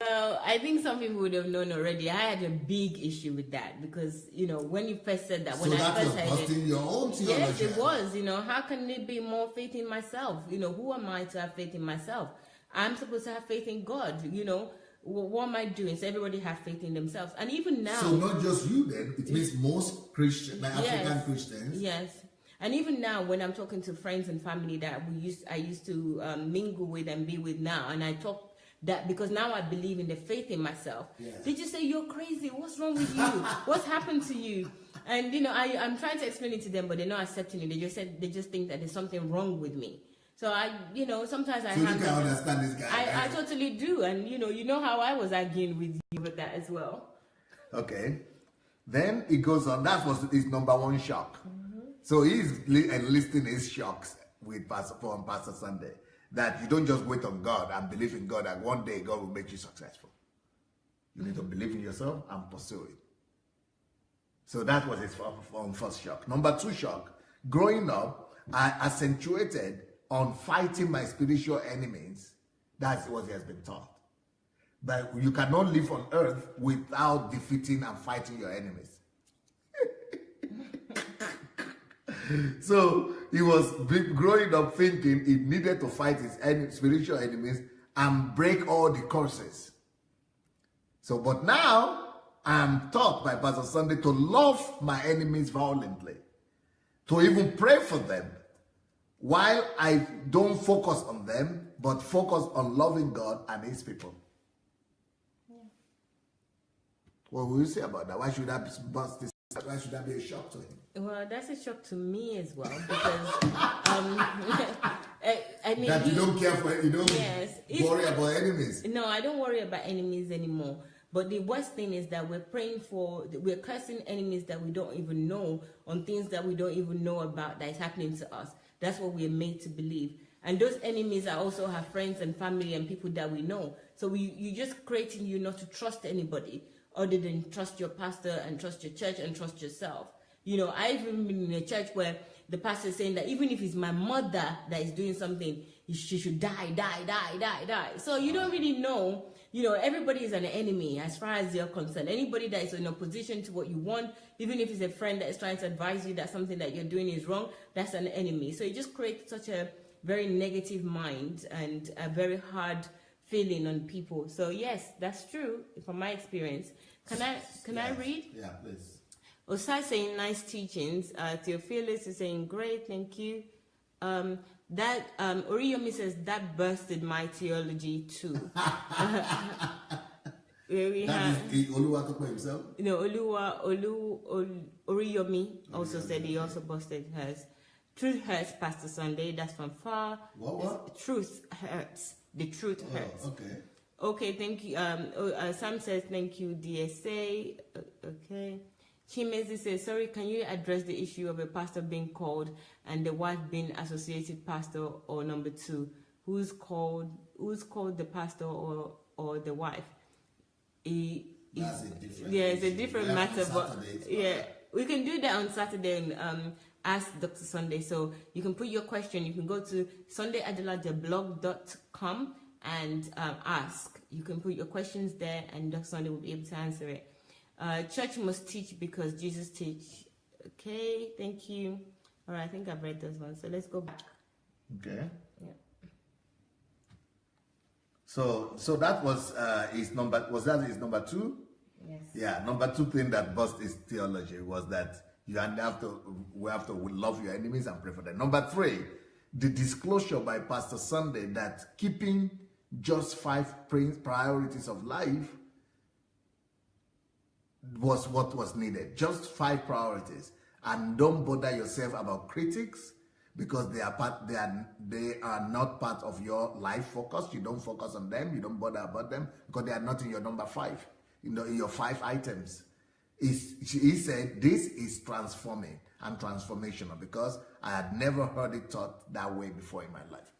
Well, I think some people would have known already. I had a big issue with that because, when you first said that, when I first heard it, busting your own theology. Yes, it was. How can it be more faith in myself? Who am I to have faith in myself? I'm supposed to have faith in God. What am I doing? So everybody have faith in themselves. And even now... So not just you then, it means most Christians, like African Christians. Yes. And even now, when I'm talking to friends and family that I used to mingle with and be with now, and I talk that because now I believe in the faith in myself. Yeah. They just say, you're crazy. What's wrong with you? What's happened to you? And, I'm trying to explain it to them, but they're not accepting it. They just think that there's something wrong with me. So sometimes I have... So you can understand this guy. I totally do. And, you know how I was arguing with you with that as well. Okay. Then it goes on. That was his number one shock. So he's enlisting his shocks with Pastor Sunday. That you don't just wait on God and believe in God and one day God will make you successful. You need to believe in yourself and pursue it. So that was his first shock. Number two shock. Growing up, I accentuated on fighting my spiritual enemies. That's what he has been taught. But you cannot live on earth without defeating and fighting your enemies. So he was growing up thinking he needed to fight his spiritual enemies and break all the curses. So, but now I'm taught by Pastor Sunday to love my enemies violently, to even pray for them, while I don't focus on them, but focus on loving God and his people. Yeah. What will you say about that? Why should that be a shock to him? Well, that's a shock to me as well, because I mean, that you don't care for, you don't worry about enemies. No, I don't worry about enemies anymore. But the worst thing is that we're cursing enemies that we don't even know on things that we don't even know about that is happening to us. That's what we're made to believe. And those enemies are also have friends and family and people that we know. So you're just creating you not to trust anybody other than trust your pastor and trust your church and trust yourself. I've even been in a church where the pastor is saying that even if it's my mother that is doing something, she should die. So you don't really know. Everybody is an enemy as far as you're concerned. Anybody that is in opposition to what you want, even if it's a friend that is trying to advise you that something that you're doing is wrong, that's an enemy. So it just creates such a very negative mind and a very hard feeling on people. So yes, that's true from my experience. Can I read? Yeah, please. Osai saying nice teachings. Theophilus is saying great, thank you. Oriyomi says that bursted my theology too. We that have, is OLUWATOPE himself? Oriyomi also said he also busted hers. Truth Hurts, Pastor Sunday, that's from far. What? Truth Hurts. The Truth Hurts. Okay. Okay, thank you. Sam says, thank you, DSA. Okay. Chimezi says, sorry, can you address the issue of a pastor being called and the wife being associated pastor or number two? Who's called the pastor or the wife? That's a different it's a different matter, but yeah, we can do that on Saturday and ask Dr. Sunday. So you can put your question. You can go to sundayadeladeblog.com and ask. You can put your questions there, and Dr. Sunday will be able to answer it. Church must teach because Jesus teach. Okay, thank you. All right, I think I've read those ones. So let's go back. Okay. Yeah. So that was his number. Was that his number two? Yes. Yeah, number two thing that bust his theology was that we have to love your enemies and pray for them. Number three, the disclosure by Pastor Sunday that keeping just 5 priorities of life was what was needed. Just 5 priorities, and don't bother yourself about critics because they are not part of your life focus. You don't focus on them. You don't bother about them because they are not in your number 5. In your 5 items. He said this is transforming and transformational because I had never heard it taught that way before in my life.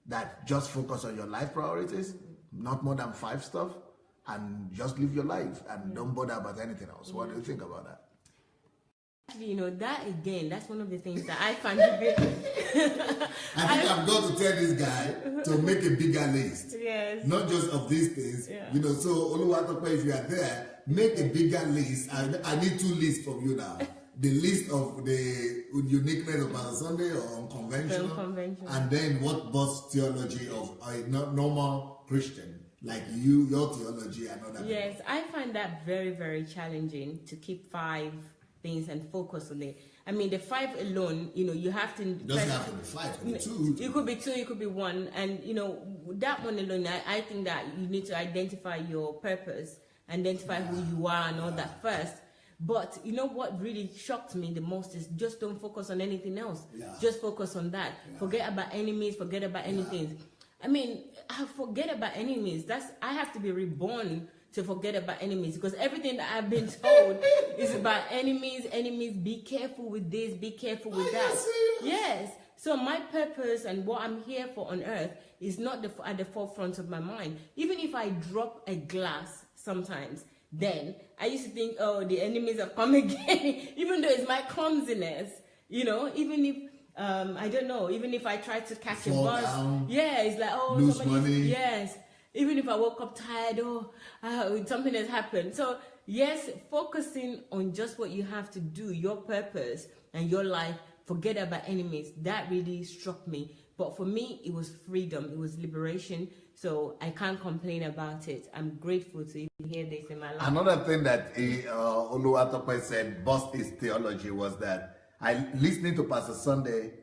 That just focus on your life priorities, not more than 5 stuff, and just live your life and don't bother about anything else. What do you think about that? Actually, that again, that's one of the things that I find a bit. I think I've got to tell this guy to make a bigger list. Yes. Not just of these things. Yeah. So OLUWATOPE, if you are there, make a bigger list. I need 2 lists from you now. The list of the uniqueness of Pastor Sunday or unconventional, and then what busts theology of a normal Christian like your theology and all that. Yes, I find that very, very challenging to keep 5 things and focus on it. I mean, the 5 alone, you have to. It doesn't have to be 5, it could be 2. It could be 2, it could be 1, and that one alone. I think that you need to identify your purpose, identify who you are, and all that first. But what really shocked me the most is just don't focus on anything else. Yeah. Just focus on that. Yeah. Forget about enemies. Forget about anything. I mean, I forget about enemies. I have to be reborn to forget about enemies because everything that I've been told is about enemies. Enemies, be careful with this, be careful with that. Yes. So my purpose and what I'm here for on earth is not at the forefront of my mind. Even if I drop a glass sometimes, then I used to think, oh, the enemies have come again. Even though it's my clumsiness, even if I don't know, even if I try to catch a bus, it's like, oh, lose money. Yes. Even if I woke up tired, something has happened. So yes, focusing on just what you have to do, your purpose and your life, forget about enemies. That really struck me. But for me, it was freedom. It was liberation. So I can't complain about it. I'm grateful to even hear this in my life. Another thing that OLUWATOPE said, bust his theology, was that listening to Pastor Sunday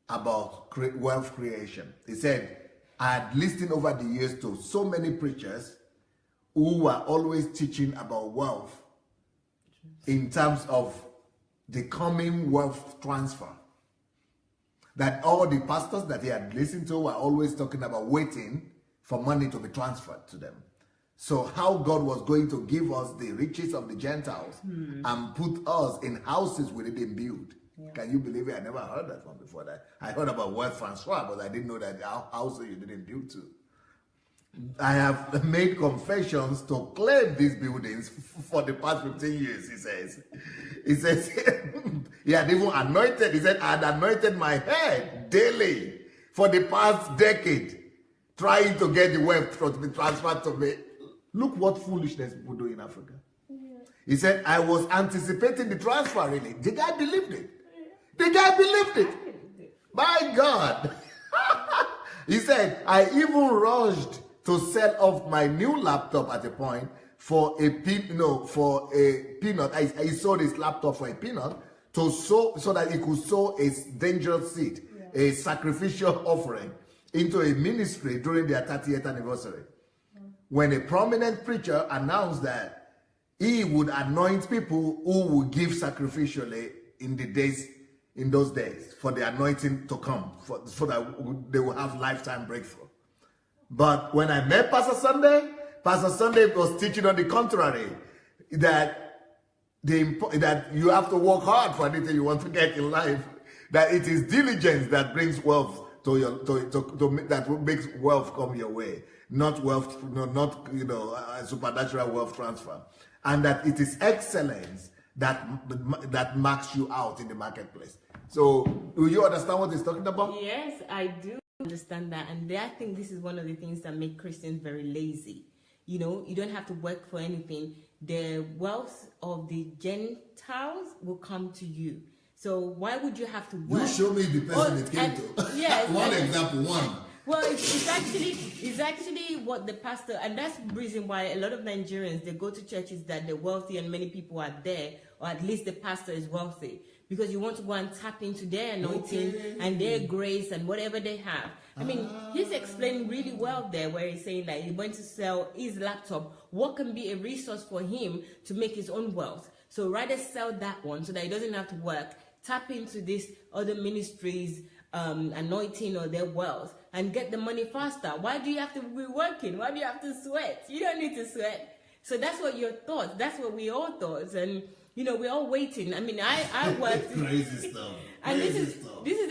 about wealth creation. He said, I had listened over the years to so many preachers who were always teaching about wealth in terms of the coming wealth transfer. That all the pastors that he had listened to were always talking about waiting for money to be transferred to them. So how God was going to give us the riches of the Gentiles and put us in houses we didn't build. Yeah. Can you believe it? I never heard that one before. That I heard about wealth transfer, but I didn't know that houses you didn't build to. I have made confessions to claim these buildings for the past 15 years, he says. He says, he had even anointed, he said, I had anointed my head daily for the past decade, trying to get the wealth to be transferred to me. Look what foolishness people do in Africa. Yeah. He said, I was anticipating the transfer, really. The guy believed it. The guy believed it. My God. He said, I even rushed to sell off my new laptop at a point for a peanut. I sold his laptop for a peanut so that he could sow a dangerous seed, a sacrificial offering. into a ministry during their 30th anniversary. When a prominent preacher announced that he would anoint people who would give sacrificially in those days for the anointing to come, so that they will have lifetime breakthrough. But when I met Pastor Sunday was teaching on the contrary, that you have to work hard for anything you want to get in life, that it is diligence that brings wealth that makes wealth come your way, not supernatural wealth transfer, and that it is excellence that marks you out in the marketplace. So, do you understand what he's talking about? Yes, I do understand that, and I think this is one of the things that make Christians very lazy. You know, you don't have to work for anything. The wealth of the Gentiles will come to you. So why would you have to work? You show me the person it came to. Yes. One example. Well, it's actually what the pastor, and that's the reason why a lot of Nigerians, they go to churches that they're wealthy and many people are there, or at least the pastor is wealthy, because you want to go and tap into their anointing and their grace and whatever they have. I mean, he's explaining really well there, where he's saying that he went to sell his laptop. What can be a resource for him to make his own wealth? So rather sell that one so that he doesn't have to work, tap into this other ministries' anointing or their wealth and get the money faster. Why do you have to be working? Why do you have to sweat? You don't need to sweat. So that's what your thoughts. That's what we all thought. And you know, we're all waiting. I mean, I worked. Crazy stuff. And this is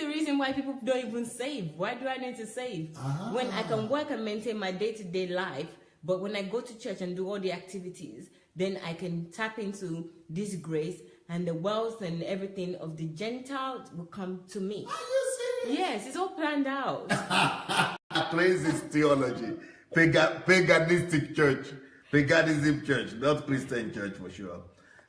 the reason why people don't even save. Why do I need to save? When I can work and maintain my day-to-day life, but when I go to church and do all the activities, then I can tap into this grace, and the wealth and everything of the Gentiles will come to me. Are you serious? Yes, it's all planned out. Crazy theology. Paganistic church. Paganism church, not Christian church for sure.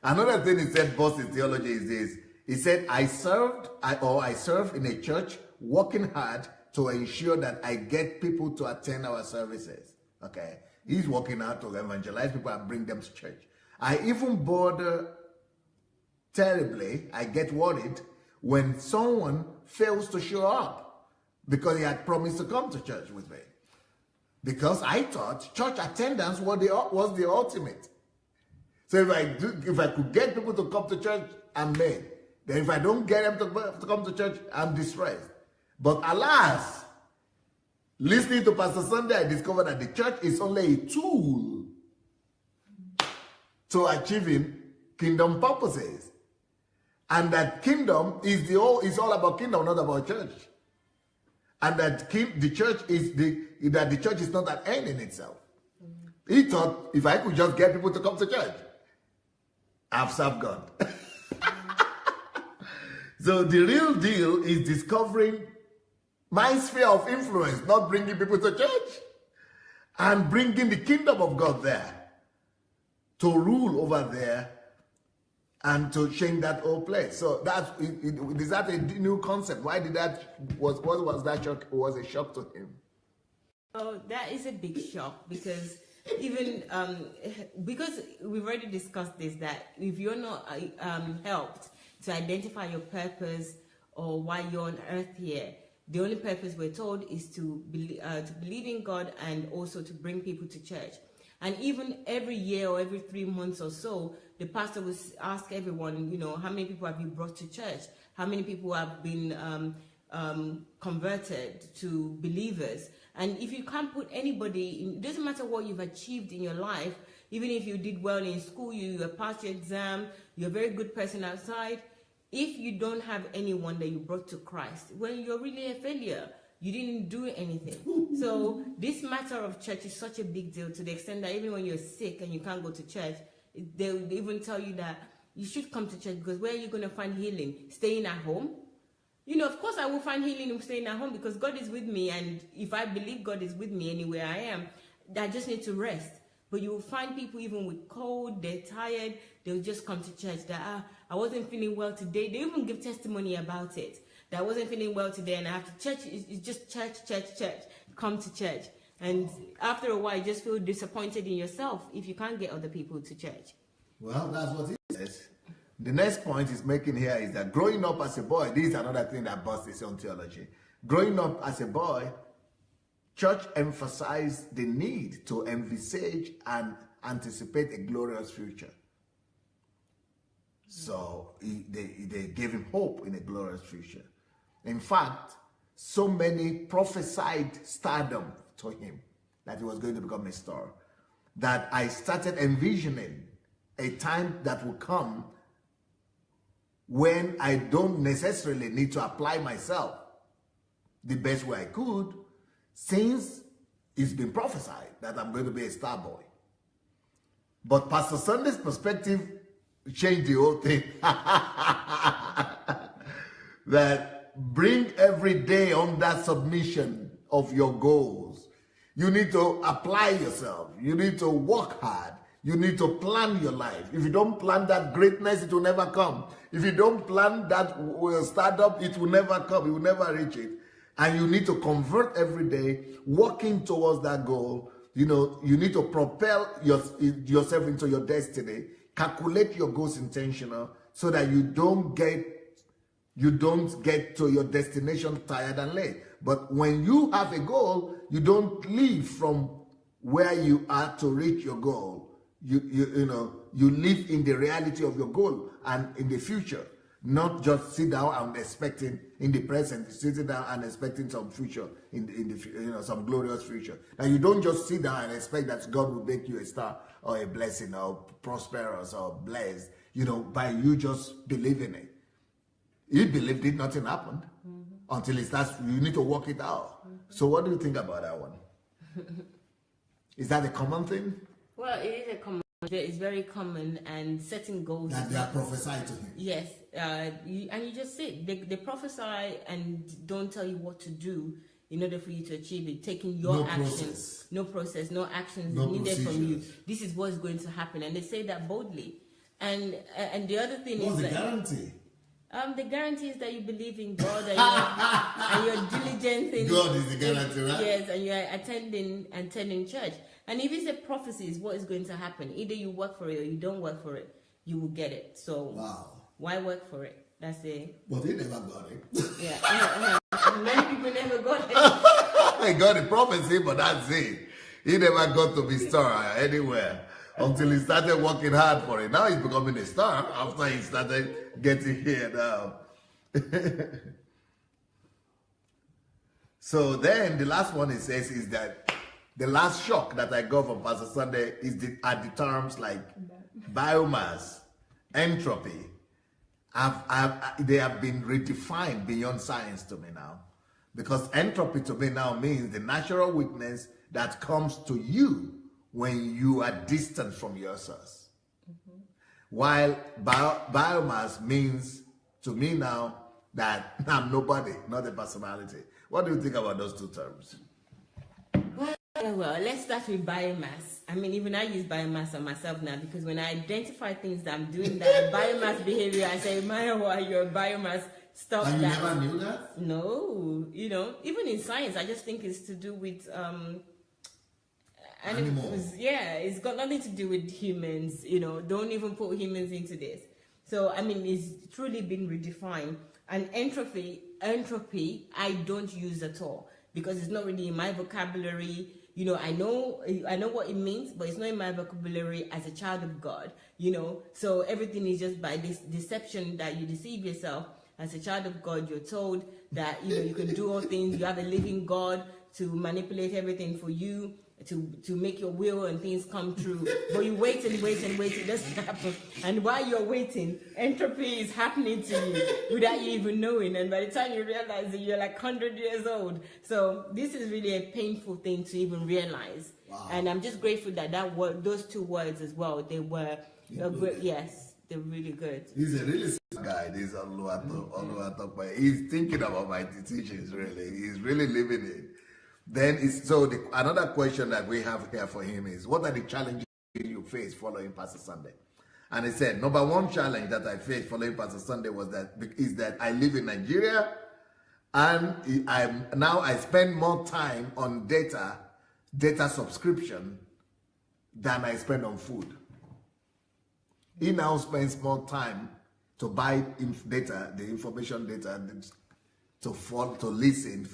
Another thing he said, boss, his theology is this. He said, I serve in a church working hard to ensure that I get people to attend our services. Okay. He's working hard to evangelize people and bring them to church. I even bother terribly, I get worried when someone fails to show up because he had promised to come to church with me. Because I thought church attendance was the ultimate. So if I could get people to come to church, I'm made. Then if I don't get them to come to church, I'm distressed. But alas, listening to Pastor Sunday, I discovered that the church is only a tool to achieving kingdom purposes. And that kingdom is all about kingdom, not about church. And that the church is not an end in itself. He thought if I could just get people to come to church, I've served God. So the real deal is discovering my sphere of influence, not bringing people to church, and bringing the kingdom of God there to rule over there and to change that whole place. So is that a new concept? Why did what was that shock? It was a shock to him. Oh, that is a big shock, because even because we've already discussed this, that if you're not helped to identify your purpose or why you're on earth here, the only purpose we're told is to believe in God and also to bring people to church. And even every year or every 3 months or so, the pastor will ask everyone, you know, how many people have you brought to church? How many people have been converted to believers? And if you can't put anybody, it doesn't matter what you've achieved in your life, even if you did well in school, you passed your exam, you're a very good person outside, if you don't have anyone that you brought to Christ, well, you're really a failure. You didn't do anything. So this matter of church is such a big deal, to the extent that even when you're sick and you can't go to church, they even tell you that you should come to church, because where are you going to find healing? Staying at home? You know, of course I will find healing in staying at home, because God is with me, and if I believe God is with me anywhere I am, I just need to rest. But you will find people even with cold, they're tired, they'll just come to church, that I wasn't feeling well today. They even give testimony about it, that I wasn't feeling well today and I have to church. It's just church, come to church. And after a while, you just feel disappointed in yourself if you can't get other people to church. Well, that's what he says. The next point he's making here is that growing up as a boy, this is another thing that busts his own theology. Growing up as a boy, church emphasized the need to envisage and anticipate a glorious future. So they gave him hope in a glorious future. In fact, so many prophesied stardom to him that he was going to become a star, that I started envisioning a time that will come when I don't necessarily need to apply myself the best way I could, since it's been prophesied that I'm going to be a star boy. But Pastor Sunday's perspective changed the whole thing. That bring every day under submission of your goals. You need to apply yourself. You need to work hard. You need to plan your life. If you don't plan that greatness, it will never come. If you don't plan that startup, it will never come. You will never reach it. And you need to convert every day, working towards that goal. You know, you need to propel yourself into your destiny. Calculate your goals intentional so that you don't get to your destination tired and late. But when you have a goal, you don't leave from where you are to reach your goal. You live in the reality of your goal and in the future, not just sit down and expecting in the present, sitting down and expecting some future some glorious future. And you don't just sit down and expect that God will make you a star or a blessing or prosperous or blessed, by you just believing it. You believed it, nothing happened until it starts. You need to work it out. So what do you think about that one? Is that a common thing? Well, it is a common. It's very common, and setting goals. That they are prophesied to him. Yes, you just say they prophesy and don't tell you what to do in order for you to achieve it. Taking your actions, no process, no actions needed from you. This is what's going to happen, and they say that boldly. And the other thing is the guarantee? The guarantee is that you believe in God and you're diligent in God is the guarantee, right? Yes, and you're attending church. And if it's a prophecy, is what is going to happen. Either you work for it or you don't work for it, you will get it. So why work for it? That's it. But they never got it. Yeah. Many people never got it. They got the prophecy, but that's it. He never got to be star anywhere until he started working hard for it. Now he's becoming a star after he started getting here now. So then the last one it says is that the last shock that I got from Pastor Sunday is at the terms like biomass, entropy. They have been redefined beyond science to me now. Because entropy to me now means the natural weakness that comes to you when you are distant from your source. While biomass means to me now that I'm nobody, not a personality. What do you think about those two terms? Well, let's start with biomass. I mean, even I use biomass on myself now, because when I identify things that I'm doing that biomass behavior, I say, Maya, you're biomass stuff. And you never knew that? No, even in science, I just think it's to do with animals. Yeah, it's got nothing to do with humans. Don't even put humans into this. So I mean, it's truly been redefined. And entropy, I don't use at all, because it's not really in my vocabulary. I know what it means, but it's not in my vocabulary as a child of God, So everything is just by this deception that you deceive yourself. As a child of God, you're told that, you can do all things. You have a living God to manipulate everything for you, to make your will and things come true. But you wait and wait and wait, it doesn't happen. And while you're waiting, entropy is happening to you without you even knowing. And by the time you realize that you're like 100 years old. So this is really a painful thing to even realize. Wow. And I'm just grateful that those two words as well, they were yes, they're really good. He's a really smart guy, this OLUWATOPE. He's thinking about my teachings, really. He's really living it. Then another question that we have here for him is, what are the challenges you face following Pastor Sunday? And he said, number one challenge that I faced following Pastor Sunday is that I live in Nigeria, and I spend more time on data subscription than I spend on food. He now spends more time to buy the information data, to listen,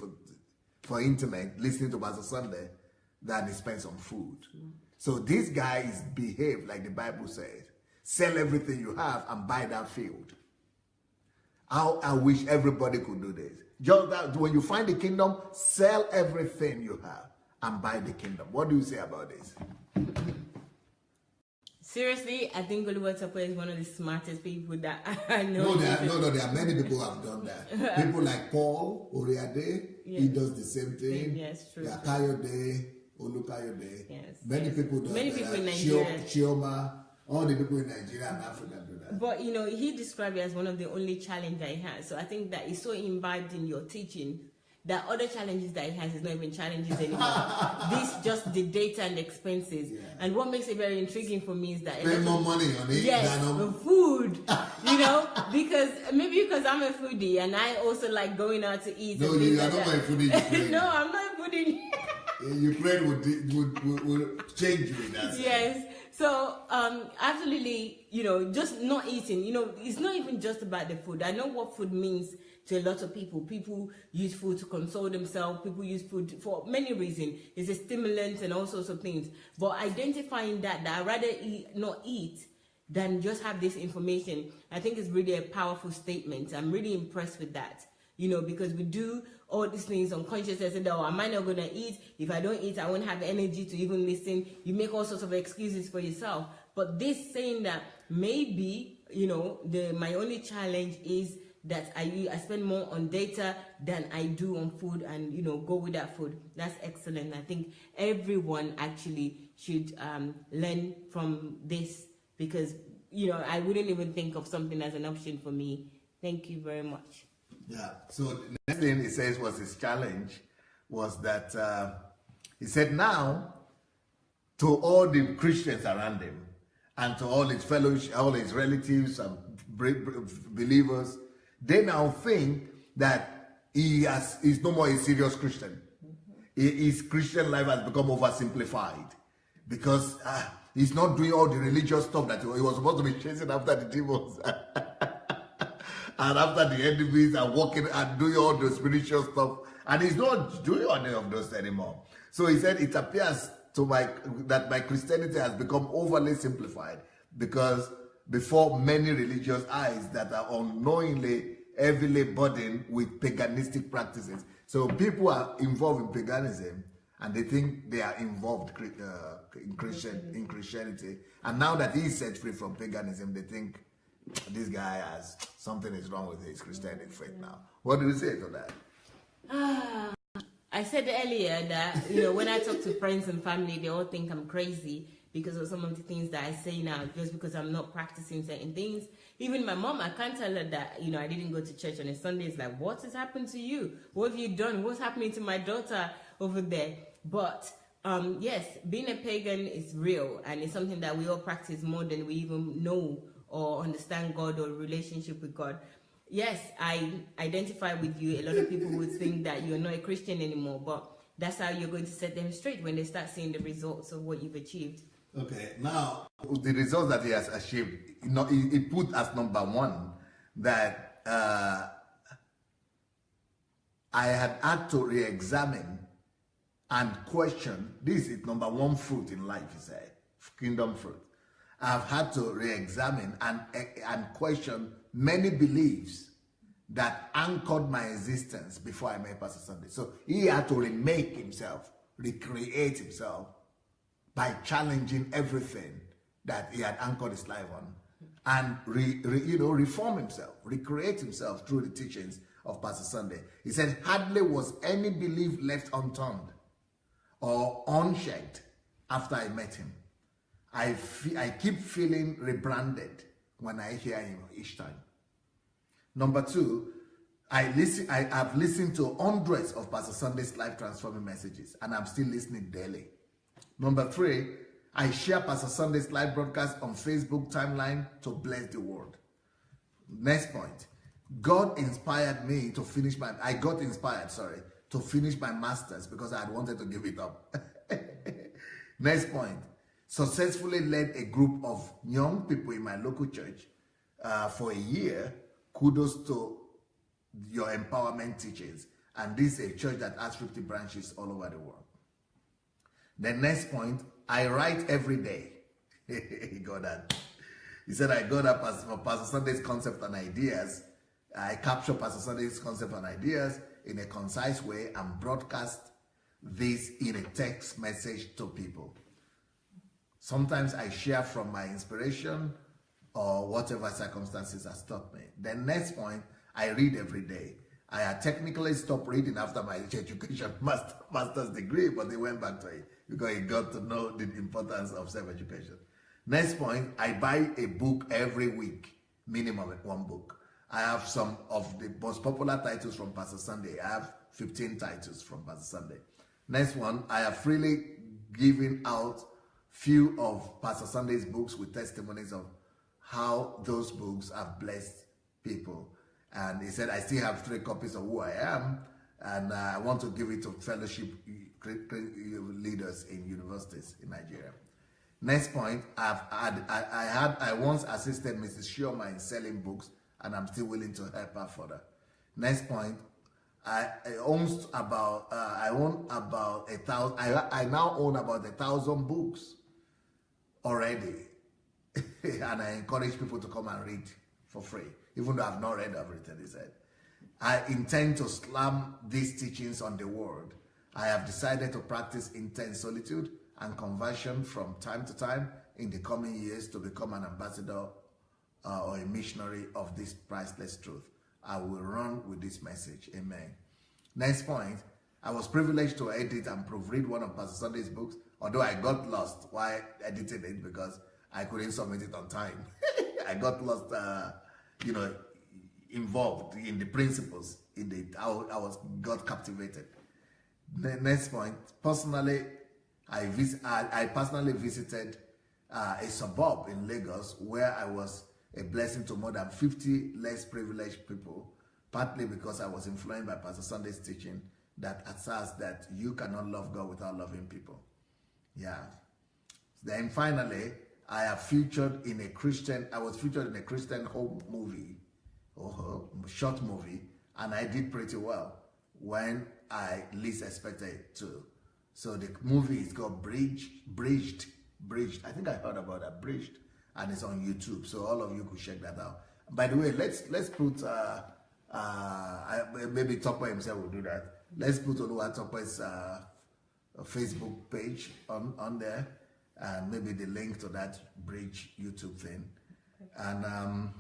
for internet, listening to Pastor Sunday, than he spends on food. So this guy is behaved like the Bible says. Sell everything you have and buy that field. How I wish everybody could do this. Just that when you find the kingdom, sell everything you have and buy the kingdom. What do you say about this? Seriously, I think OLUWATOPE is one of the smartest people that I know. No, there are many people who have done that. People like Paul Oriade, he does the same thing. Yes, true. Yeah, Kayode, Olukayode. Yes. Many people do. Many people in Nigeria. Chioma, all the people in Nigeria and Africa do that. But you know, he described it as one of the only challenges that he has. So I think that it's so imbibed in your teaching that other challenges that he has is not even challenges anymore. This just the data and expenses. Yeah. And what makes it very intriguing for me is that spend more money on it than on food. You know, because I'm a foodie and I also like going out to eat. No, you are not a foodie. No, I'm not a foodie. Your brain would change you in that sense. Yes. So, absolutely, you know, just not eating, you know, it's not even just about the food. I know what food means to a lot of people. People use food to console themselves. People use food for many reasons. It's a stimulant and all sorts of things. But identifying that I'd rather not eat than just have this information, I think is really a powerful statement. I'm really impressed with that. You know, because we do all these things unconsciously. I said, oh, am I not going to eat? If I don't eat, I won't have energy to even listen. You make all sorts of excuses for yourself. But this saying that maybe, you know, my only challenge is that I spend more on data than I do on food and, you know, go with that food. That's excellent. I think everyone actually should learn from this because, you know, I wouldn't even think of something as an option for me. Thank you very much. Yeah, so the next thing he says was his challenge was that he said now to all the Christians around him and to all his fellows, all his relatives and believers, they now think that he's no more a serious Christian. His Christian life has become oversimplified because he's not doing all the religious stuff that he was supposed to be chasing after the demons. And after the enemies and walking and doing all the spiritual stuff. And he's not doing any of those anymore. So he said, it appears to that my Christianity has become overly simplified because before many religious eyes that are unknowingly heavily burdened with paganistic practices. So people are involved in paganism and they think they are involved in Christianity. And now that he's set free from paganism, they think this guy has something is wrong with his Christianic faith now. What do you say to that? I said earlier that, you know, when I talk to friends and family, they all think I'm crazy because of some of the things that I say now, just because I'm not practicing certain things. Even my mom, I can't tell her that, you know, I didn't go to church on a Sunday. It's like, what has happened to you? What have you done? What's happening to my daughter over there? But yes, being a pagan is real and it's something that we all practice more than we even know or understand God or relationship with God. Yes, I identify with you. A lot of people would think that you're not a Christian anymore, but that's how you're going to set them straight when they start seeing the results of what you've achieved. Okay, now the results that he has achieved, you know, he put as number one that I had to re-examine and question. This is number one fruit in life, he said, kingdom fruit. I've had to re-examine and question many beliefs that anchored my existence before I met Pastor Sunday. So he had to remake himself, recreate himself by challenging everything that he had anchored his life on, and reform himself, recreate himself through the teachings of Pastor Sunday. He said, hardly was any belief left unturned or unchecked after I met him. I keep feeling rebranded when I hear him each time. Number two, I've listened to hundreds of Pastor Sunday's life transforming messages, and I'm still listening daily. Number three, I share Pastor Sunday's live broadcast on Facebook timeline to bless the world. Next point, I got inspired to finish my master's because I had wanted to give it up. Next point, successfully led a group of young people in my local church for a year. Kudos to your empowerment teachings. And this is a church that has 50 branches all over the world. The next point, I write every day. He got that. He said, I got up for Pastor Sunday's concept and ideas. I capture Pastor Sunday's concept and ideas in a concise way and broadcast this in a text message to people. Sometimes I share from my inspiration or whatever circumstances has taught me. The next point, I read every day. I had technically stopped reading after my education master's degree, but they went back to it because I got to know the importance of self-education. Next point, I buy a book every week, minimum one book. I have some of the most popular titles from Pastor Sunday. I have 15 titles from Pastor Sunday. Next one, I have freely given out few of Pastor Sunday's books with testimonies of how those books have blessed people. And he said, I still have 3 copies of Who I Am, and I want to give it to fellowship leaders in universities in Nigeria. Next point, I once assisted Mrs. Shioma in selling books, and I'm still willing to help her further. Next point, I now own about 1,000 books already, and I encourage people to come and read for free, even though I've not read everything he said. I intend to slam these teachings on the world. I have decided to practice intense solitude and conversion from time to time in the coming years to become an ambassador or a missionary of this priceless truth. I will run with this message. Amen. Next point, I was privileged to edit and proofread one of Pastor Sunday's books, although I got lost while editing it because I couldn't submit it on time. I got lost, involved in the principles. I got captivated. The next point, personally, I personally visited a suburb in Lagos where I was a blessing to more than 50 less privileged people, partly because I was influenced by Pastor Sunday's teaching that asserts that you cannot love God without loving people. Yeah. Then finally, I was featured in a Christian home movie, short movie, and I did pretty well when I least expected it to. So the movie is called Bridged. I think I heard about that, Bridged, and it's on YouTube. So all of you could check that out. By the way, let's put maybe Tope himself will do that. Let's put OLUWATOPE's Facebook page on there, and maybe the link to that Bridge YouTube thing. And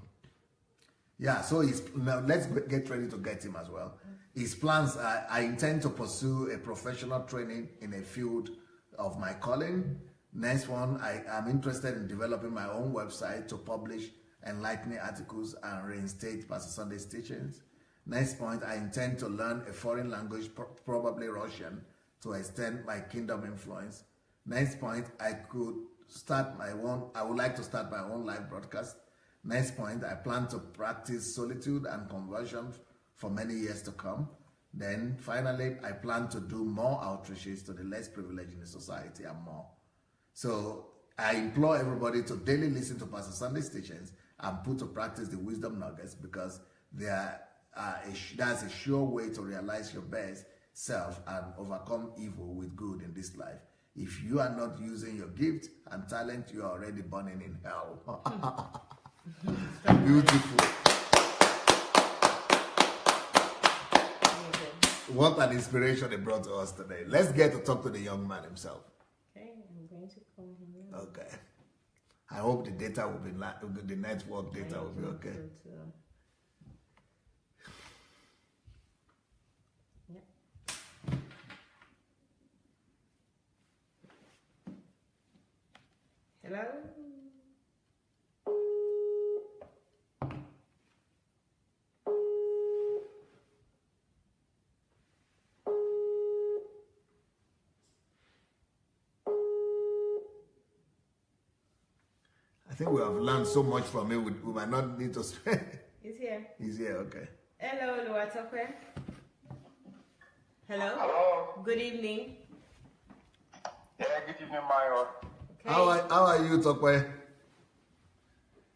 yeah, so now let's get ready to get him as well. His plans, I intend to pursue a professional training in a field of my calling. Next one, I am interested in developing my own website to publish enlightening articles and reinstate Pastor Sunday's teachings. Next point, I intend to learn a foreign language, probably Russian, to extend my kingdom influence. Next point, I would like to start my own live broadcast. Next point, I plan to practice solitude and conversion for many years to come. Then finally, I plan to do more outreaches to the less privileged in the society and more. So I implore everybody to daily listen to Pastor Sunday's teachings and put to practice the wisdom nuggets, because that's a sure way to realize your best self and overcome evil with good in this life. If you are not using your gift and talent, you are already burning in hell. Beautiful. What an inspiration he brought to us today. Let's get to talk to the young man himself. Okay, I'm going to call him in. Okay. I hope the data will be, the network data will be okay. Hello? I think we have learned so much from him, we might not need to spend. He's here. He's here, okay. Hello, OLUWATOPE. Hello? Hello. Good evening. Yeah, good evening, Mayor. Okay. How are you, Tope?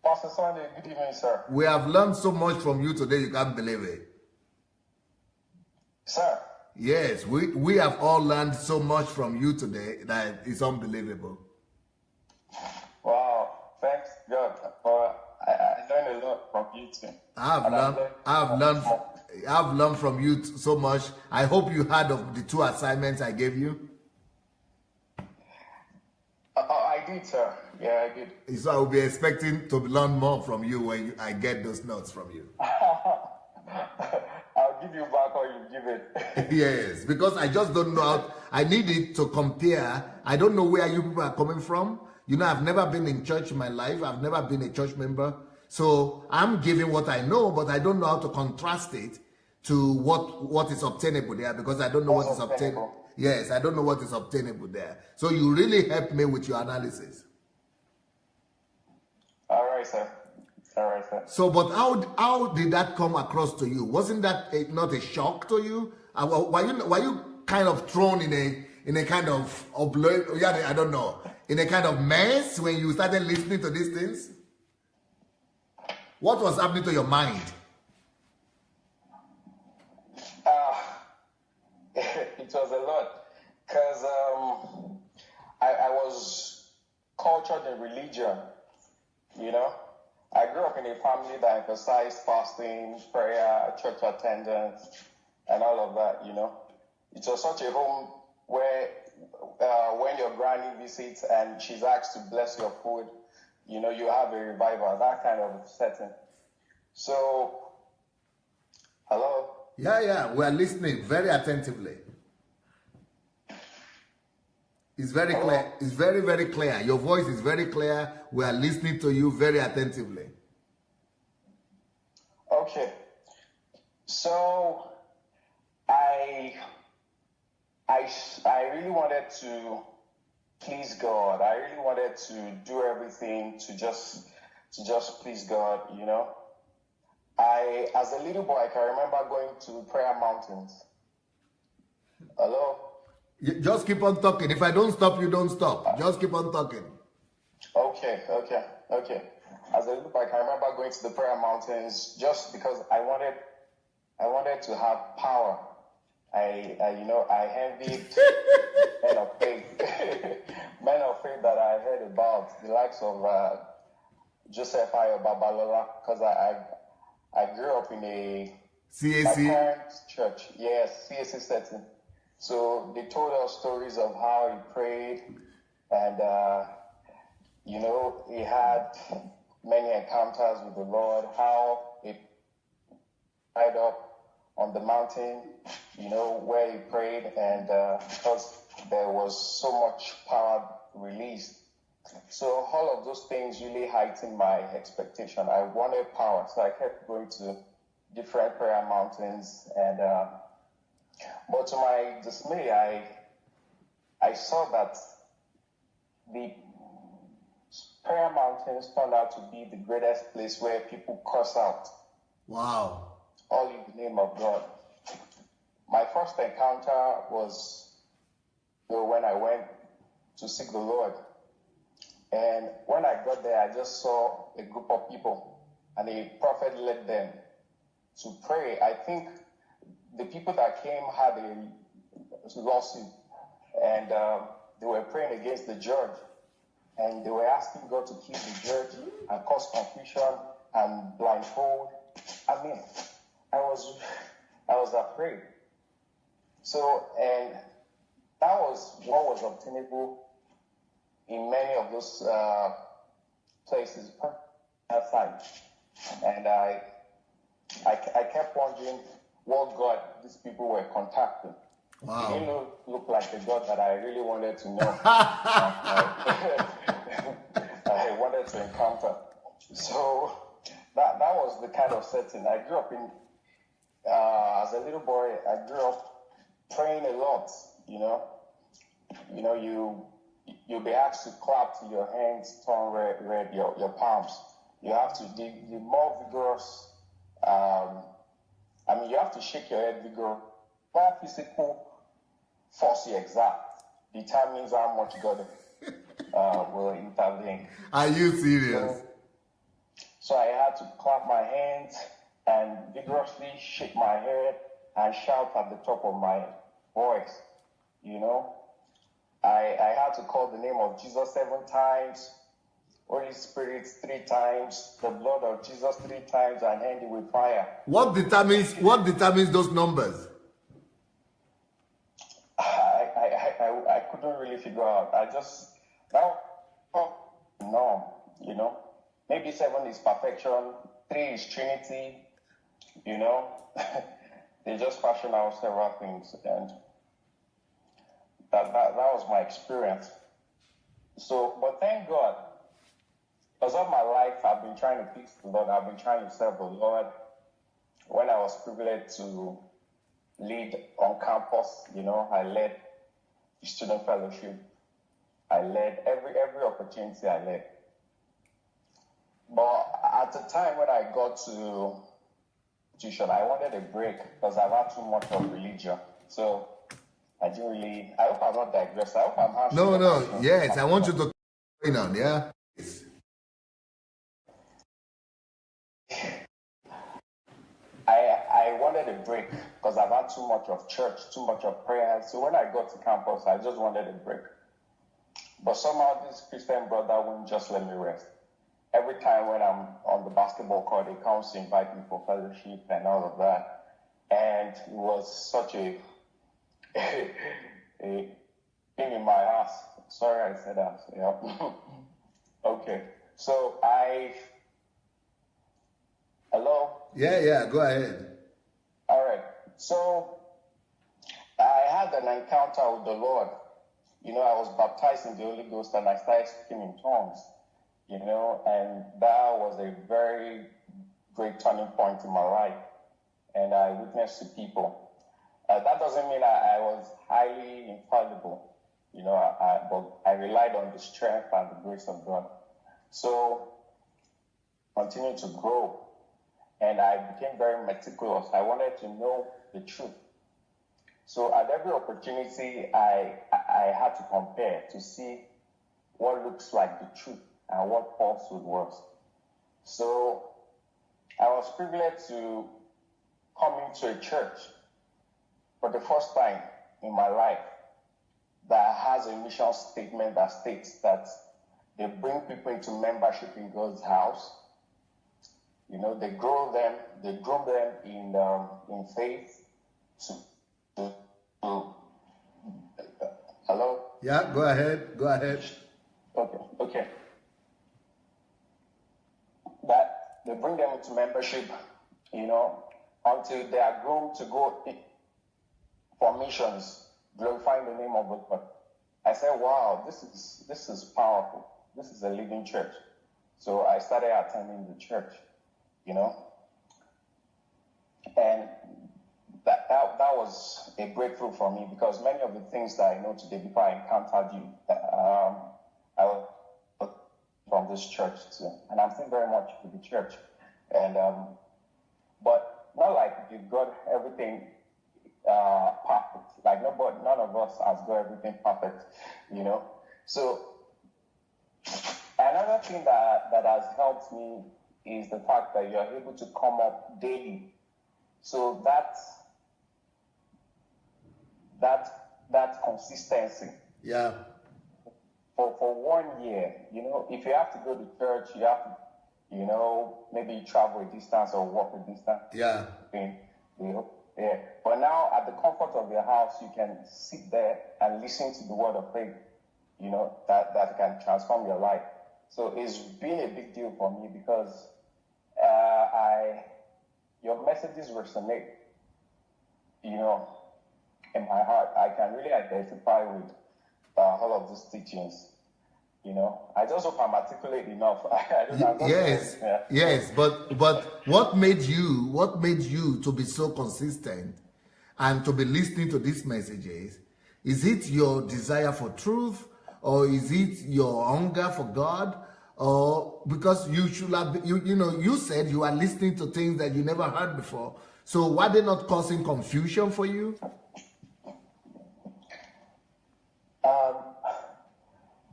Pastor Sunday, good evening, sir. We have learned so much from you today, you can't believe it. Sir. Yes, we have all learned so much from you today that it's unbelievable. Wow, thanks God. I learned a lot from you too. I've learned from you so much. I hope you heard of the 2 assignments I gave you. I did, sir. Yeah, I did. So I will be expecting to learn more from you when I get those notes from you. I'll give you back or you give it. Yes, because I just don't know how. I need it to compare. I don't know where you people are coming from. You know, I've never been in church in my life. I've never been a church member. So I'm giving what I know, but I don't know how to contrast it to what is obtainable there, because I don't know what is obtainable. Yes, I don't know what is obtainable there. So you really helped me with your analysis. All right, sir. All right, sir. So, but how did that come across to you? Wasn't that not a shock to you? Were you kind of thrown in a kind of I don't know, in a kind of mess when you started listening to these things? What was happening to your mind? It was a lot, because I was cultured in religion, you know. I grew up in a family that emphasized fasting, prayer, church attendance, and all of that, you know. It was such a home where when your granny visits and she's asked to bless your food, you know, you have a revival, that kind of setting. So, hello? Yeah, we're listening very attentively. It's very clear. It's very, very clear. Your voice is very clear. We are listening to you very attentively. Okay. So, I really wanted to please God. I really wanted to do everything to just please God, you know. As a little boy, I can remember going to prayer mountains. Hello? Just keep on talking. If I don't stop, you don't stop. Just keep on talking. Okay. As a little boy, I can remember going to the prayer mountains just because I wanted to have power. I envied men of faith, men of faith that I heard about, the likes of Joseph Ayo Babalola, because I grew up in a CAC? my parents' church. Yes, CAC setting. So they told us stories of how he prayed, and you know, he had many encounters with the Lord, how he tied up on the mountain, you know, where he prayed, and because there was so much power released. So all of those things really heightened my expectation. I wanted power, so I kept going to different prayer mountains, and but to my dismay, I saw that the prayer mountains turned out to be the greatest place where people curse out. Wow. All in the name of God. My first encounter was when I went to seek the Lord. And when I got there, I just saw a group of people, and a prophet led them to pray. I think the people that came had a lawsuit, and they were praying against the judge, and they were asking God to kill the judge and cause confusion and blindfold. I mean, I was afraid. So, and that was what was obtainable in many of those places outside. And I kept wondering what God these people were contacting. Wow. It didn't look like the God that I really wanted to know. I wanted to encounter. So that was the kind of setting. I grew up in, as a little boy, I grew up praying a lot, you know. You know, you'll be asked to clap till your hands turn red, your palms. You have to be more vigorous. I mean, you have to shake your head vigorous. More physical force you exert determines how much God will intervene. Are you serious? So I had to clap my hands and vigorously shake my head and shout at the top of my voice. You know, I had to call the name of Jesus 7 times, Holy Spirit 3 times, the blood of Jesus 3 times, and end it with fire. What determines those numbers? I couldn't really figure out. I just now no, you know. Maybe 7 is perfection, 3 is Trinity, you know. They just fashion out several things, and that was my experience. So, but thank God, because of my life, I've been trying to please the Lord. I've been trying to serve the Lord. When I was privileged to lead on campus, you know, I led the student fellowship. I led every opportunity I led. But at the time when I got to institution, I wanted a break because I've had too much of religion. So I didn't really, I hope I'm not digressed. I hope I'm answering. No, yes, I want you to going on, yeah? Yes. I wanted a break because I've had too much of church, too much of prayer. So when I got to campus, I just wanted a break. But somehow this Christian brother wouldn't just let me rest. Every time when I'm on the basketball court, he comes to invite me for fellowship and all of that. And it was such a thing in my ass. Sorry I said that. Yeah. Okay. So hello? Yeah, go ahead. All right. So I had an encounter with the Lord. You know, I was baptized in the Holy Ghost and I started speaking in tongues. You know, and that was a very great turning point in my life. And I witnessed to people. That doesn't mean I was highly infallible. You know, but I relied on the strength and the grace of God. So, continued to grow. And I became very meticulous. I wanted to know the truth. So at every opportunity, I had to compare to see what looks like the truth and what falsehood was. So I was privileged to come into a church for the first time in my life that has a mission statement that states that they bring people into membership in God's house. You know, they groom them in faith. Hello? Yeah, go ahead. Okay. That they bring them into membership, you know, until they are groomed to go for missions, glorifying the name of God. I said, wow, this is powerful. This is a living church. So I started attending the church, you know. And that was a breakthrough for me because many of the things that I know today before I encountered you, I was from this church too. And I'm still very much with the church. And but not like you got everything perfect. Like none of us has got everything perfect, you know. So another thing that has helped me is the fact that you're able to come up daily. So that consistency. Yeah. For 1 year, you know, if you have to go to church, you have to, you know, maybe travel a distance or walk a distance. Yeah. Yeah. But now at the comfort of your house, you can sit there and listen to the word of faith, you know, that can transform your life. So it's been a big deal for me because your messages resonate, you know, in my heart. I can really identify with all of these teachings, you know. I just hope I'm articulate enough. Yes, but what made you to be so consistent and to be listening to these messages? Is it your desire for truth, or is it your hunger for God? Or because you should have, you said you are listening to things that you never heard before. So were they not causing confusion for you?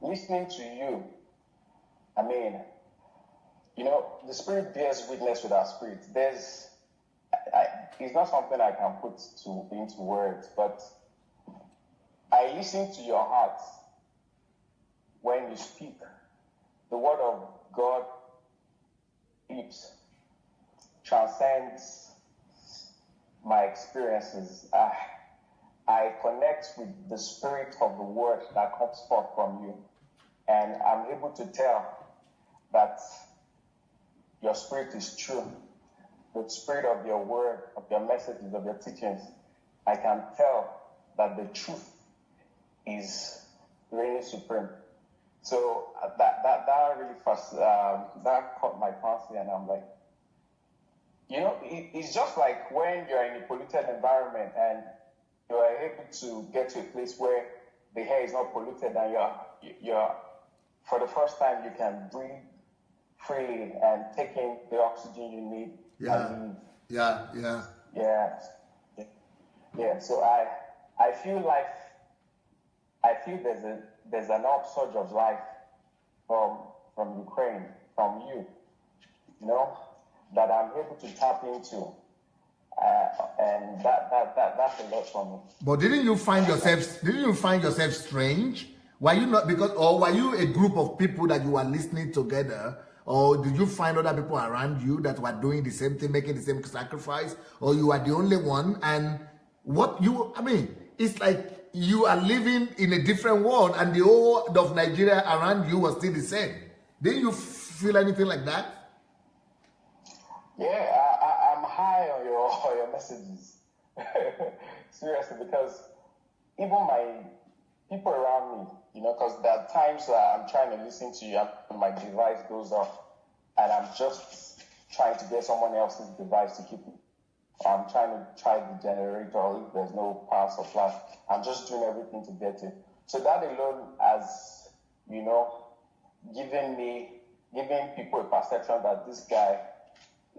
Listening to you, I mean, you know, the Spirit bears witness with our spirit. it's not something I can put into words, but I listen to your heart when you speak. The word of God lips transcends my experiences. I connect with the spirit of the word that comes forth from you, and I'm able to tell that your spirit is true. The spirit of your word, of your messages, of your teachings, I can tell that the truth is reigning supreme. So that really that caught my fancy, and I'm like, it's just like when you're in a polluted environment and you are able to get to a place where the air is not polluted, and you're for the first time you can breathe freely and take in the oxygen you need. So I feel there's an upsurge of life from Ukraine, from you, that I'm able to tap into, and that's a lot for me. But didn't you find yourself strange? Were you not were you a group of people that you were listening together? Or did you find other people around you that were doing the same thing, making the same sacrifice? Or you are the only one? And it's like you are living in a different world and the whole of Nigeria around you was still the same. Didn't you feel anything like that? Yeah, I'm high on your messages. Seriously, because even my people around me, because there are times I'm trying to listen to you and my device goes off, and I'm just trying to get someone else's device to keep it. I'm trying to try the generator if there's no power supply. I'm just doing everything to get it. So that alone has, giving people a perception that this guy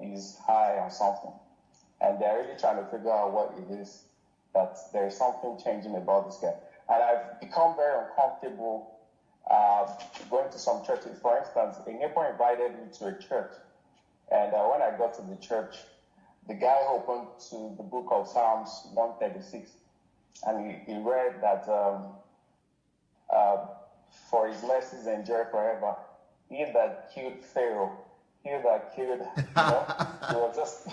is high or something. And they're really trying to figure out what it is, that there's something changing about this guy. And I've become very uncomfortable going to some churches. For instance, a neighbor invited me to a church. And when I got to the church, the guy opened to the book of Psalms 136. And he read that for his mercies endure forever. He that killed Pharaoh, he that killed, he was just...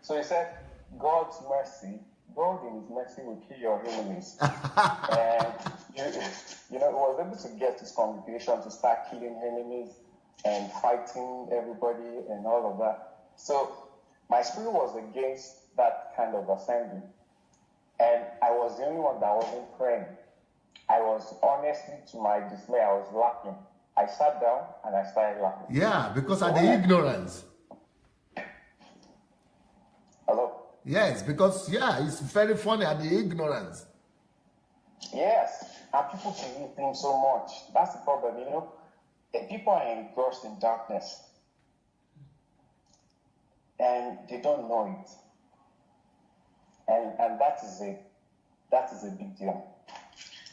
So he said, God's mercy, God in his mercy will kill your enemies. And, he was able to get his congregation to start killing enemies and fighting everybody and all of that. So my spirit was against that kind of assembly. And I was the only one that wasn't praying. I was, honestly, to my dismay, I was laughing. I sat down and I started laughing. Yeah, because of the ignorance. Hello? Yes, because, it's very funny at the ignorance. Yes, and people believe things so much. That's the problem, People are engrossed in darkness. And they don't know it. And that is a big deal.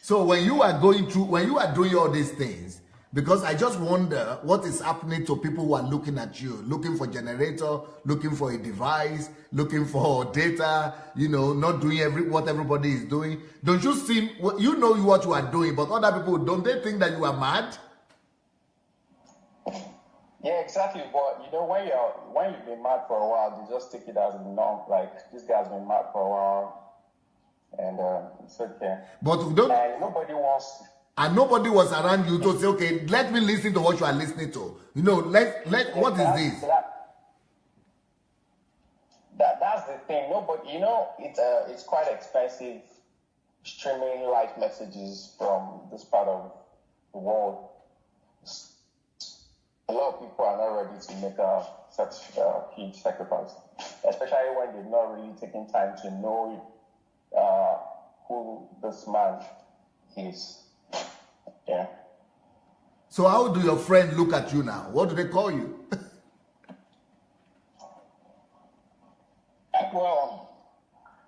So when you are doing all these things, because I just wonder what is happening to people who are looking at you, looking for generator, looking for a device, looking for data, not doing what everybody is doing. Don't you see, what you are doing, but other people, don't they think that you are mad? Yeah, exactly. But when you've been mad for a while, you just take it as a norm. Like, this guy's been mad for a while, and it's okay. But and nobody wants. And nobody was around you to say, okay, let me listen to what you are listening to. What is this? That's the thing. Nobody, it's quite expensive streaming live messages from this part of the world. A lot of people are not ready to make such a huge sacrifice, especially when they've not really taken time to know who this man is. Yeah. So how do your friends look at you now? What do they call you? Well,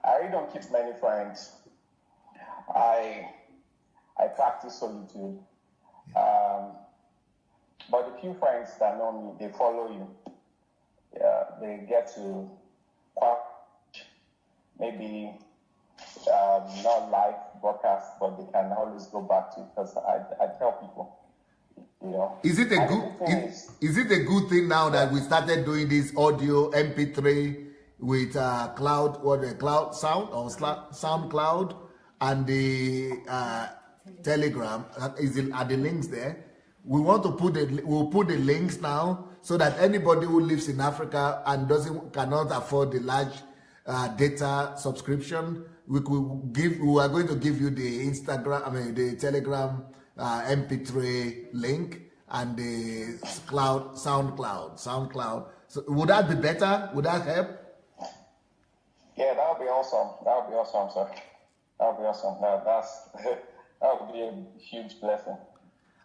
I really don't keep many friends. I practice solitude. But the few friends that know me, they follow you. Yeah, they get to maybe not live broadcast, but they can always go back to it, because I tell people, you know. Is it a good is it a good thing now that we started doing this audio MP3 with cloud sound or SoundCloud and the Telegram? Are the links there? We want to we'll put the links now so that anybody who lives in Africa and cannot afford the large data subscription, we are going to give you the the Telegram MP3 link and the SoundCloud. So would that be better? Would that help? Yeah, that would be awesome. That would be awesome, sir. That would be awesome. That would be a huge blessing.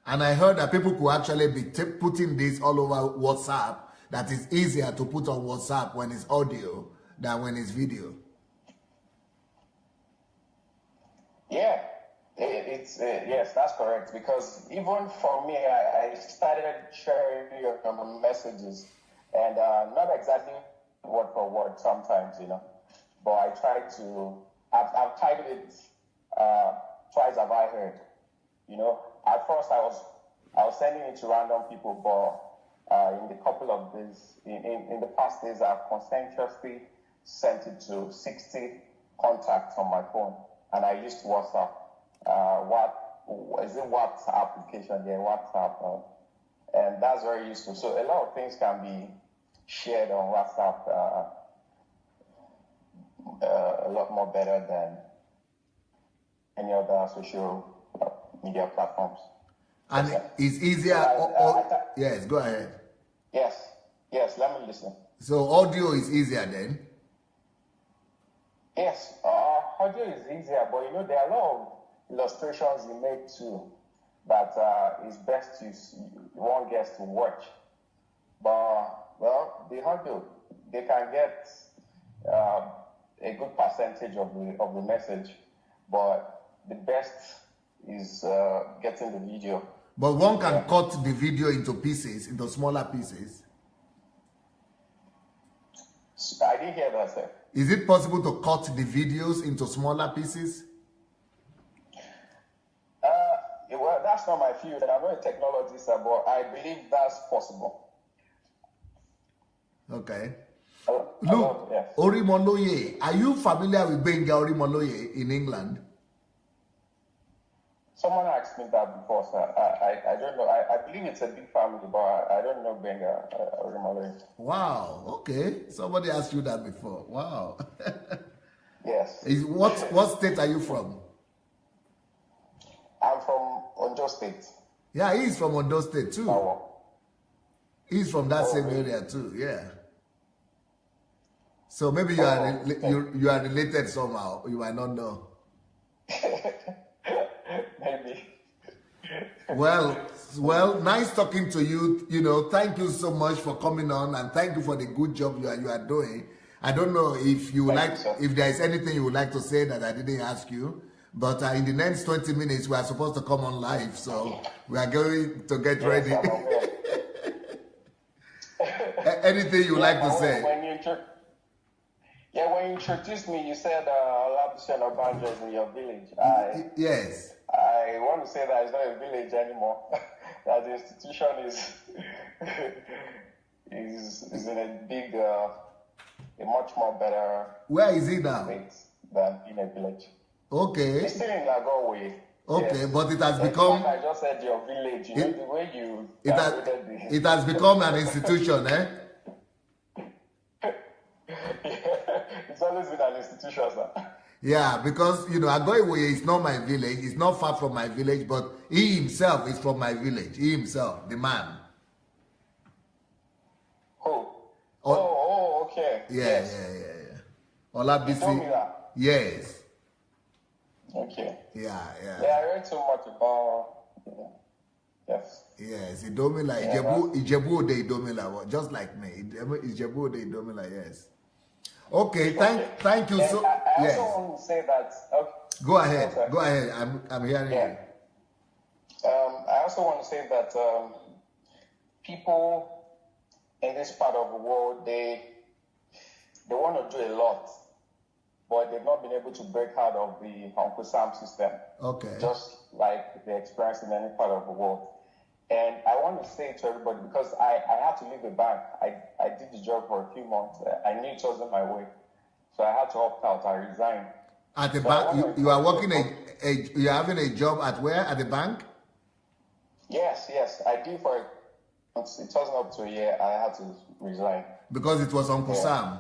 And I heard that people could actually be putting this all over WhatsApp. That is easier to put on WhatsApp when it's audio than when it's video. Yeah, yes, that's correct. Because even for me, I started sharing your messages, and not exactly word for word sometimes, you know. But I try to. I've titled it "Twice Have I Heard," you know. At first, I was sending it to random people, but in the couple of days, in the past days, I've conscientiously sent it to 60 contacts on my phone, and I used WhatsApp. Is it WhatsApp application? Yeah, WhatsApp, and that's very useful. So a lot of things can be shared on WhatsApp a lot more better than any other social media platforms. And it's easier. Yes, go ahead. Yes, let me listen. So audio is easier then? Yes, audio is easier, but you know, there are a lot of illustrations you make too that is best one gets to watch. But, well, the audio, they can get a good percentage of the message, but the best is getting the video. But one can cut the video into pieces, into smaller pieces. I didn't hear that, sir. Is it possible to cut the videos into smaller pieces? Well, that's not my field. I'm not a technologist, but I believe that's possible. Okay. Look, yes. ORIMOLOYE. Are you familiar with Benga ORIMOLOYE in England? Someone asked me that before, sir. I don't know. I believe it's a big family, but I don't know Benga ORIMOLOYE. Wow. Okay. Somebody asked you that before. Wow. Yes. What state are you from? I'm from Ondo State. Yeah, he's from Ondo State too. Oh. He's from that same area too. Yeah. So maybe you are related somehow. You might not know. Maybe. Well, nice talking to you. You know, thank you so much for coming on, and thank you for the good job you are doing. I don't know if if there is anything you would like to say that I didn't ask you, but in the next 20 minutes we are supposed to come on live, so we are going to get ready. Anything you would like to say? When you introduced me, you said Olabisi Obanjo is in your village. Yes. I want to say that it's not a village anymore. That the institution is in a big, a much more better. Where is it now? Than in a village. Okay. It's still in Lagowe. Okay, yes. But it has but become. I just said your village. You know the way you. It has become an institution, eh? It's always been an institution, sir. Yeah, because, you know, Agoiwoye is not my village. It's not far from my village, but he himself is from my village. He himself, the man. Who? Okay. Yeah. Olabisi. You told me that? Yes. Okay. Yeah. Yeah, I read so much about... Yes. Yes, Idomila, Ijebu Ode Idomila, just like me. Ijebu Ode Idomila, yes. Okay, thank you so. I also want to say that. Okay. Go ahead. I'm hearing you. I also want to say that people in this part of the world they want to do a lot, but they've not been able to break out of the Uncle Sam system. Okay. Just like they experience in any part of the world. And I want to say to everybody, because I had to leave the bank. I did the job for a few months. I knew it wasn't my way. So I had to opt out. I resigned. At the bank, you are working you're having a job at where? At the bank? Yes. I did for it wasn't up to a year. I had to resign. Because it was Uncle Sam.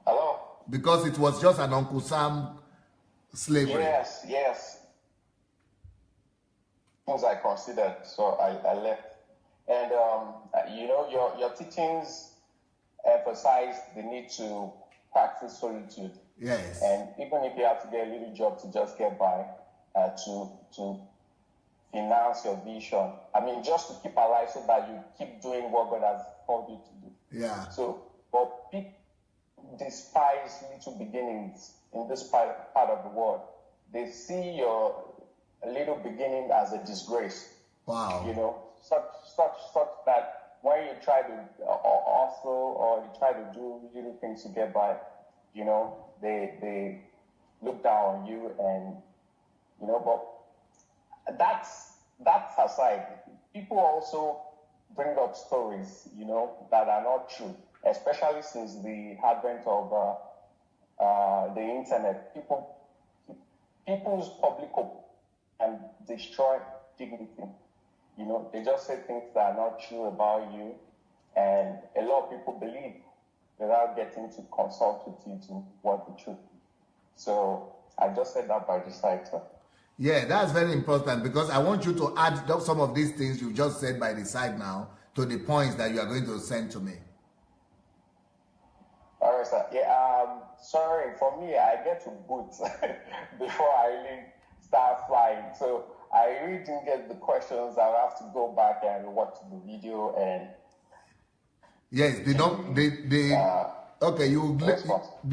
Hello? Because it was just an Uncle Sam slavery. Yes. Things I considered, so I left. And your teachings emphasize the need to practice solitude. Yes. And even if you have to get a little job to just get by, to finance your vision. I mean, just to keep alive so that you keep doing what God has called you to do. Yeah. So, but people despise little beginnings in this part of the world. They see your little beginning as a disgrace. Wow. Such that when you try to hustle or you try to do little things to get by, they look down on you, and but that's aside. People also bring up stories, that are not true, especially since the advent of the internet. People's public can destroy dignity. They just say things that are not true about you, and a lot of people believe without getting to consult with you to what the truth is. So I just said that by the side, sir. Yeah, that's very important, because I want you to add some of these things you just said by the side now to the points that you are going to send to me. All right, sir. Yeah, sorry, for me, I get to boot before I really start flying. So I really didn't get the questions. I'll have to go back and watch the video and... Yes, the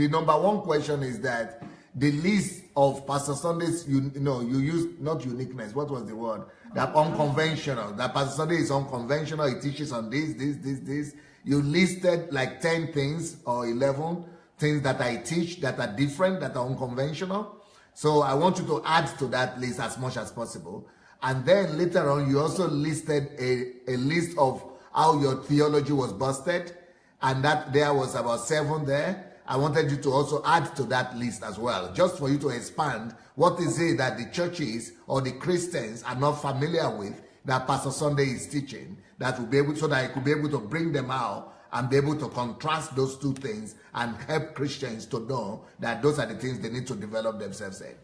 number one question is that the list of Pastor Sunday's, you use not uniqueness. What was the word? That unconventional. That Pastor Sunday is unconventional. He teaches on this. You listed like 10 things or 11 things that I teach that are different, that are unconventional. So I want you to add to that list as much as possible. And then later on, you also listed a list of how your theology was busted. And that there was about 7 there. I wanted you to also add to that list as well, just for you to expand what is it that the churches or the Christians are not familiar with that Pastor Sunday is teaching, that will be able, so that I could be able to bring them out and be able to contrast those two things and help Christians to know that those are the things they need to develop themselves in.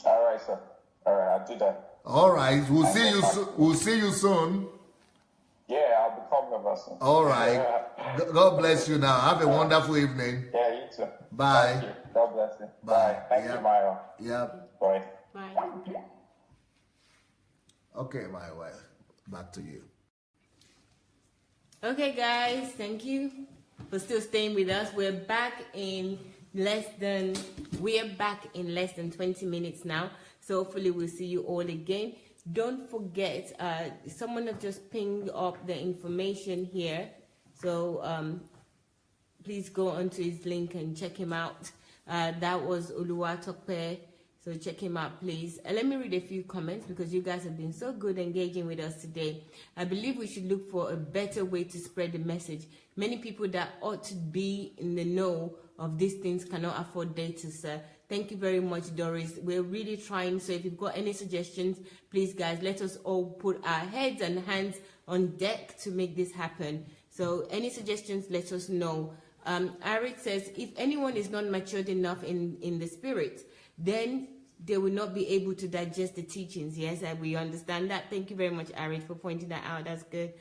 All right, sir. All right, I'll do that. All right, we'll see you soon. Yeah, I'll become the vessel. All right. God bless you now. Have a wonderful evening. Yeah, you too. Bye. Thank you. God bless you. Bye. Thank you, Mario. Yep. Bye. Bye. Okay, my wife. Back to you. Okay, guys, thank you for still staying with us. We're back in less than 20 minutes now. So hopefully we'll see you all again. Don't forget, someone has just pinged up the information here. So please go onto his link and check him out. That was OLUWATOPE. So check him out, please. Let me read a few comments, because you guys have been so good engaging with us today. I believe we should look for a better way to spread the message. Many people that ought to be in the know of these things cannot afford data, sir. Thank you very much, Doris. We're really trying. So if you've got any suggestions, please, guys, let us all put our heads and hands on deck to make this happen. So any suggestions, let us know. Eric says, if anyone is not matured enough in the spirit, then they will not be able to digest the teachings. Yes, we understand that. Thank you very much, Eric, for pointing that out. That's good.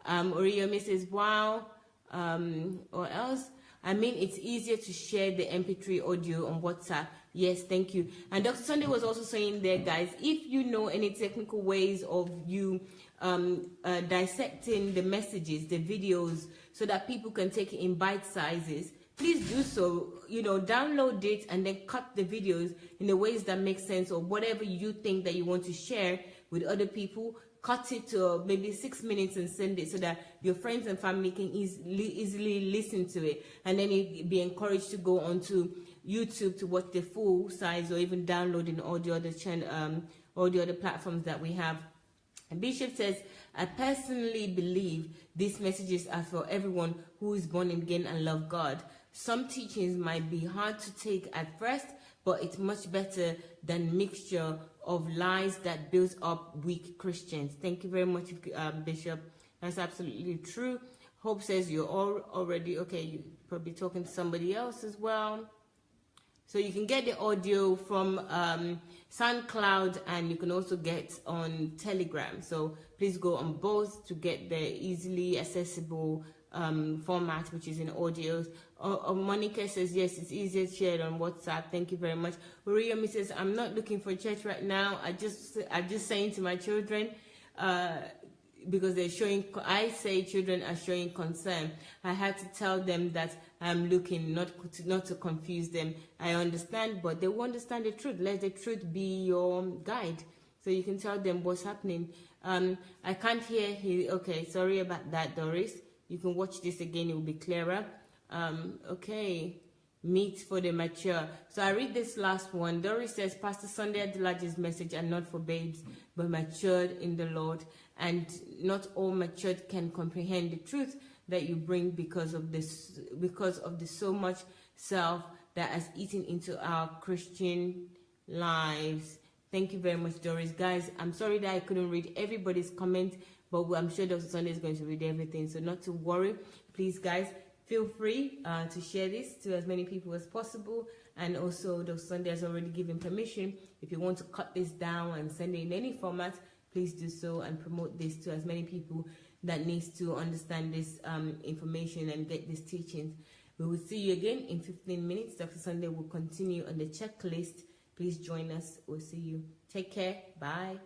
Oriyomi says, wow. Or else? I mean, it's easier to share the MP3 audio on WhatsApp. Yes, thank you. And Dr. Sunday was also saying there, guys, if you know any technical ways of you dissecting the messages, the videos, so that people can take it in bite sizes, please do so. Download it and then cut the videos in the ways that make sense, or whatever you think that you want to share with other people. cut it to maybe 6 minutes and send it so that your friends and family can easily listen to it, and then you'd be encouraged to go onto YouTube to watch the full size, or even downloading all the other all the other platforms that we have. And Bishop says, I personally believe these messages are for everyone who is born again and love God. Some teachings might be hard to take at first, but it's much better than mixture of lies that builds up weak Christians. Thank you very much, Bishop. That's absolutely true. Hope says you're already, okay, you're probably talking to somebody else as well. So you can get the audio from SoundCloud, and you can also get on Telegram. So please go on both to get the easily accessible format, which is in audios. Monica says, yes, it's easier shared on WhatsApp. Thank you very much. Uriyomi says, I'm not looking for church right now. I'm just saying to my children, because they're showing, I say children are showing concern. I had to tell them that I'm looking, not to confuse them. I understand, but they won't understand the truth. Let the truth be your guide, so you can tell them what's happening. I can't hear. Okay, sorry about that, Doris. You can watch this again; it will be clearer. Okay, meat for the mature. So I read this last one. Doris says, Pastor Sunday Adelage's message are not for babes, but matured in the Lord. And not all matured can comprehend the truth that you bring because of the so much self that has eaten into our Christian lives. Thank you very much, Doris. Guys, I'm sorry that I couldn't read everybody's comment, but I'm sure Dr. Sunday is going to read everything, so not to worry. Please, guys, feel free to share this to as many people as possible. And also, Dr. Sunday has already given permission. If you want to cut this down and send it in any format, please do so and promote this to as many people that needs to understand this information and get these teachings. We will see you again in 15 minutes. Dr. Sunday will continue on the checklist. Please join us. We'll see you. Take care. Bye.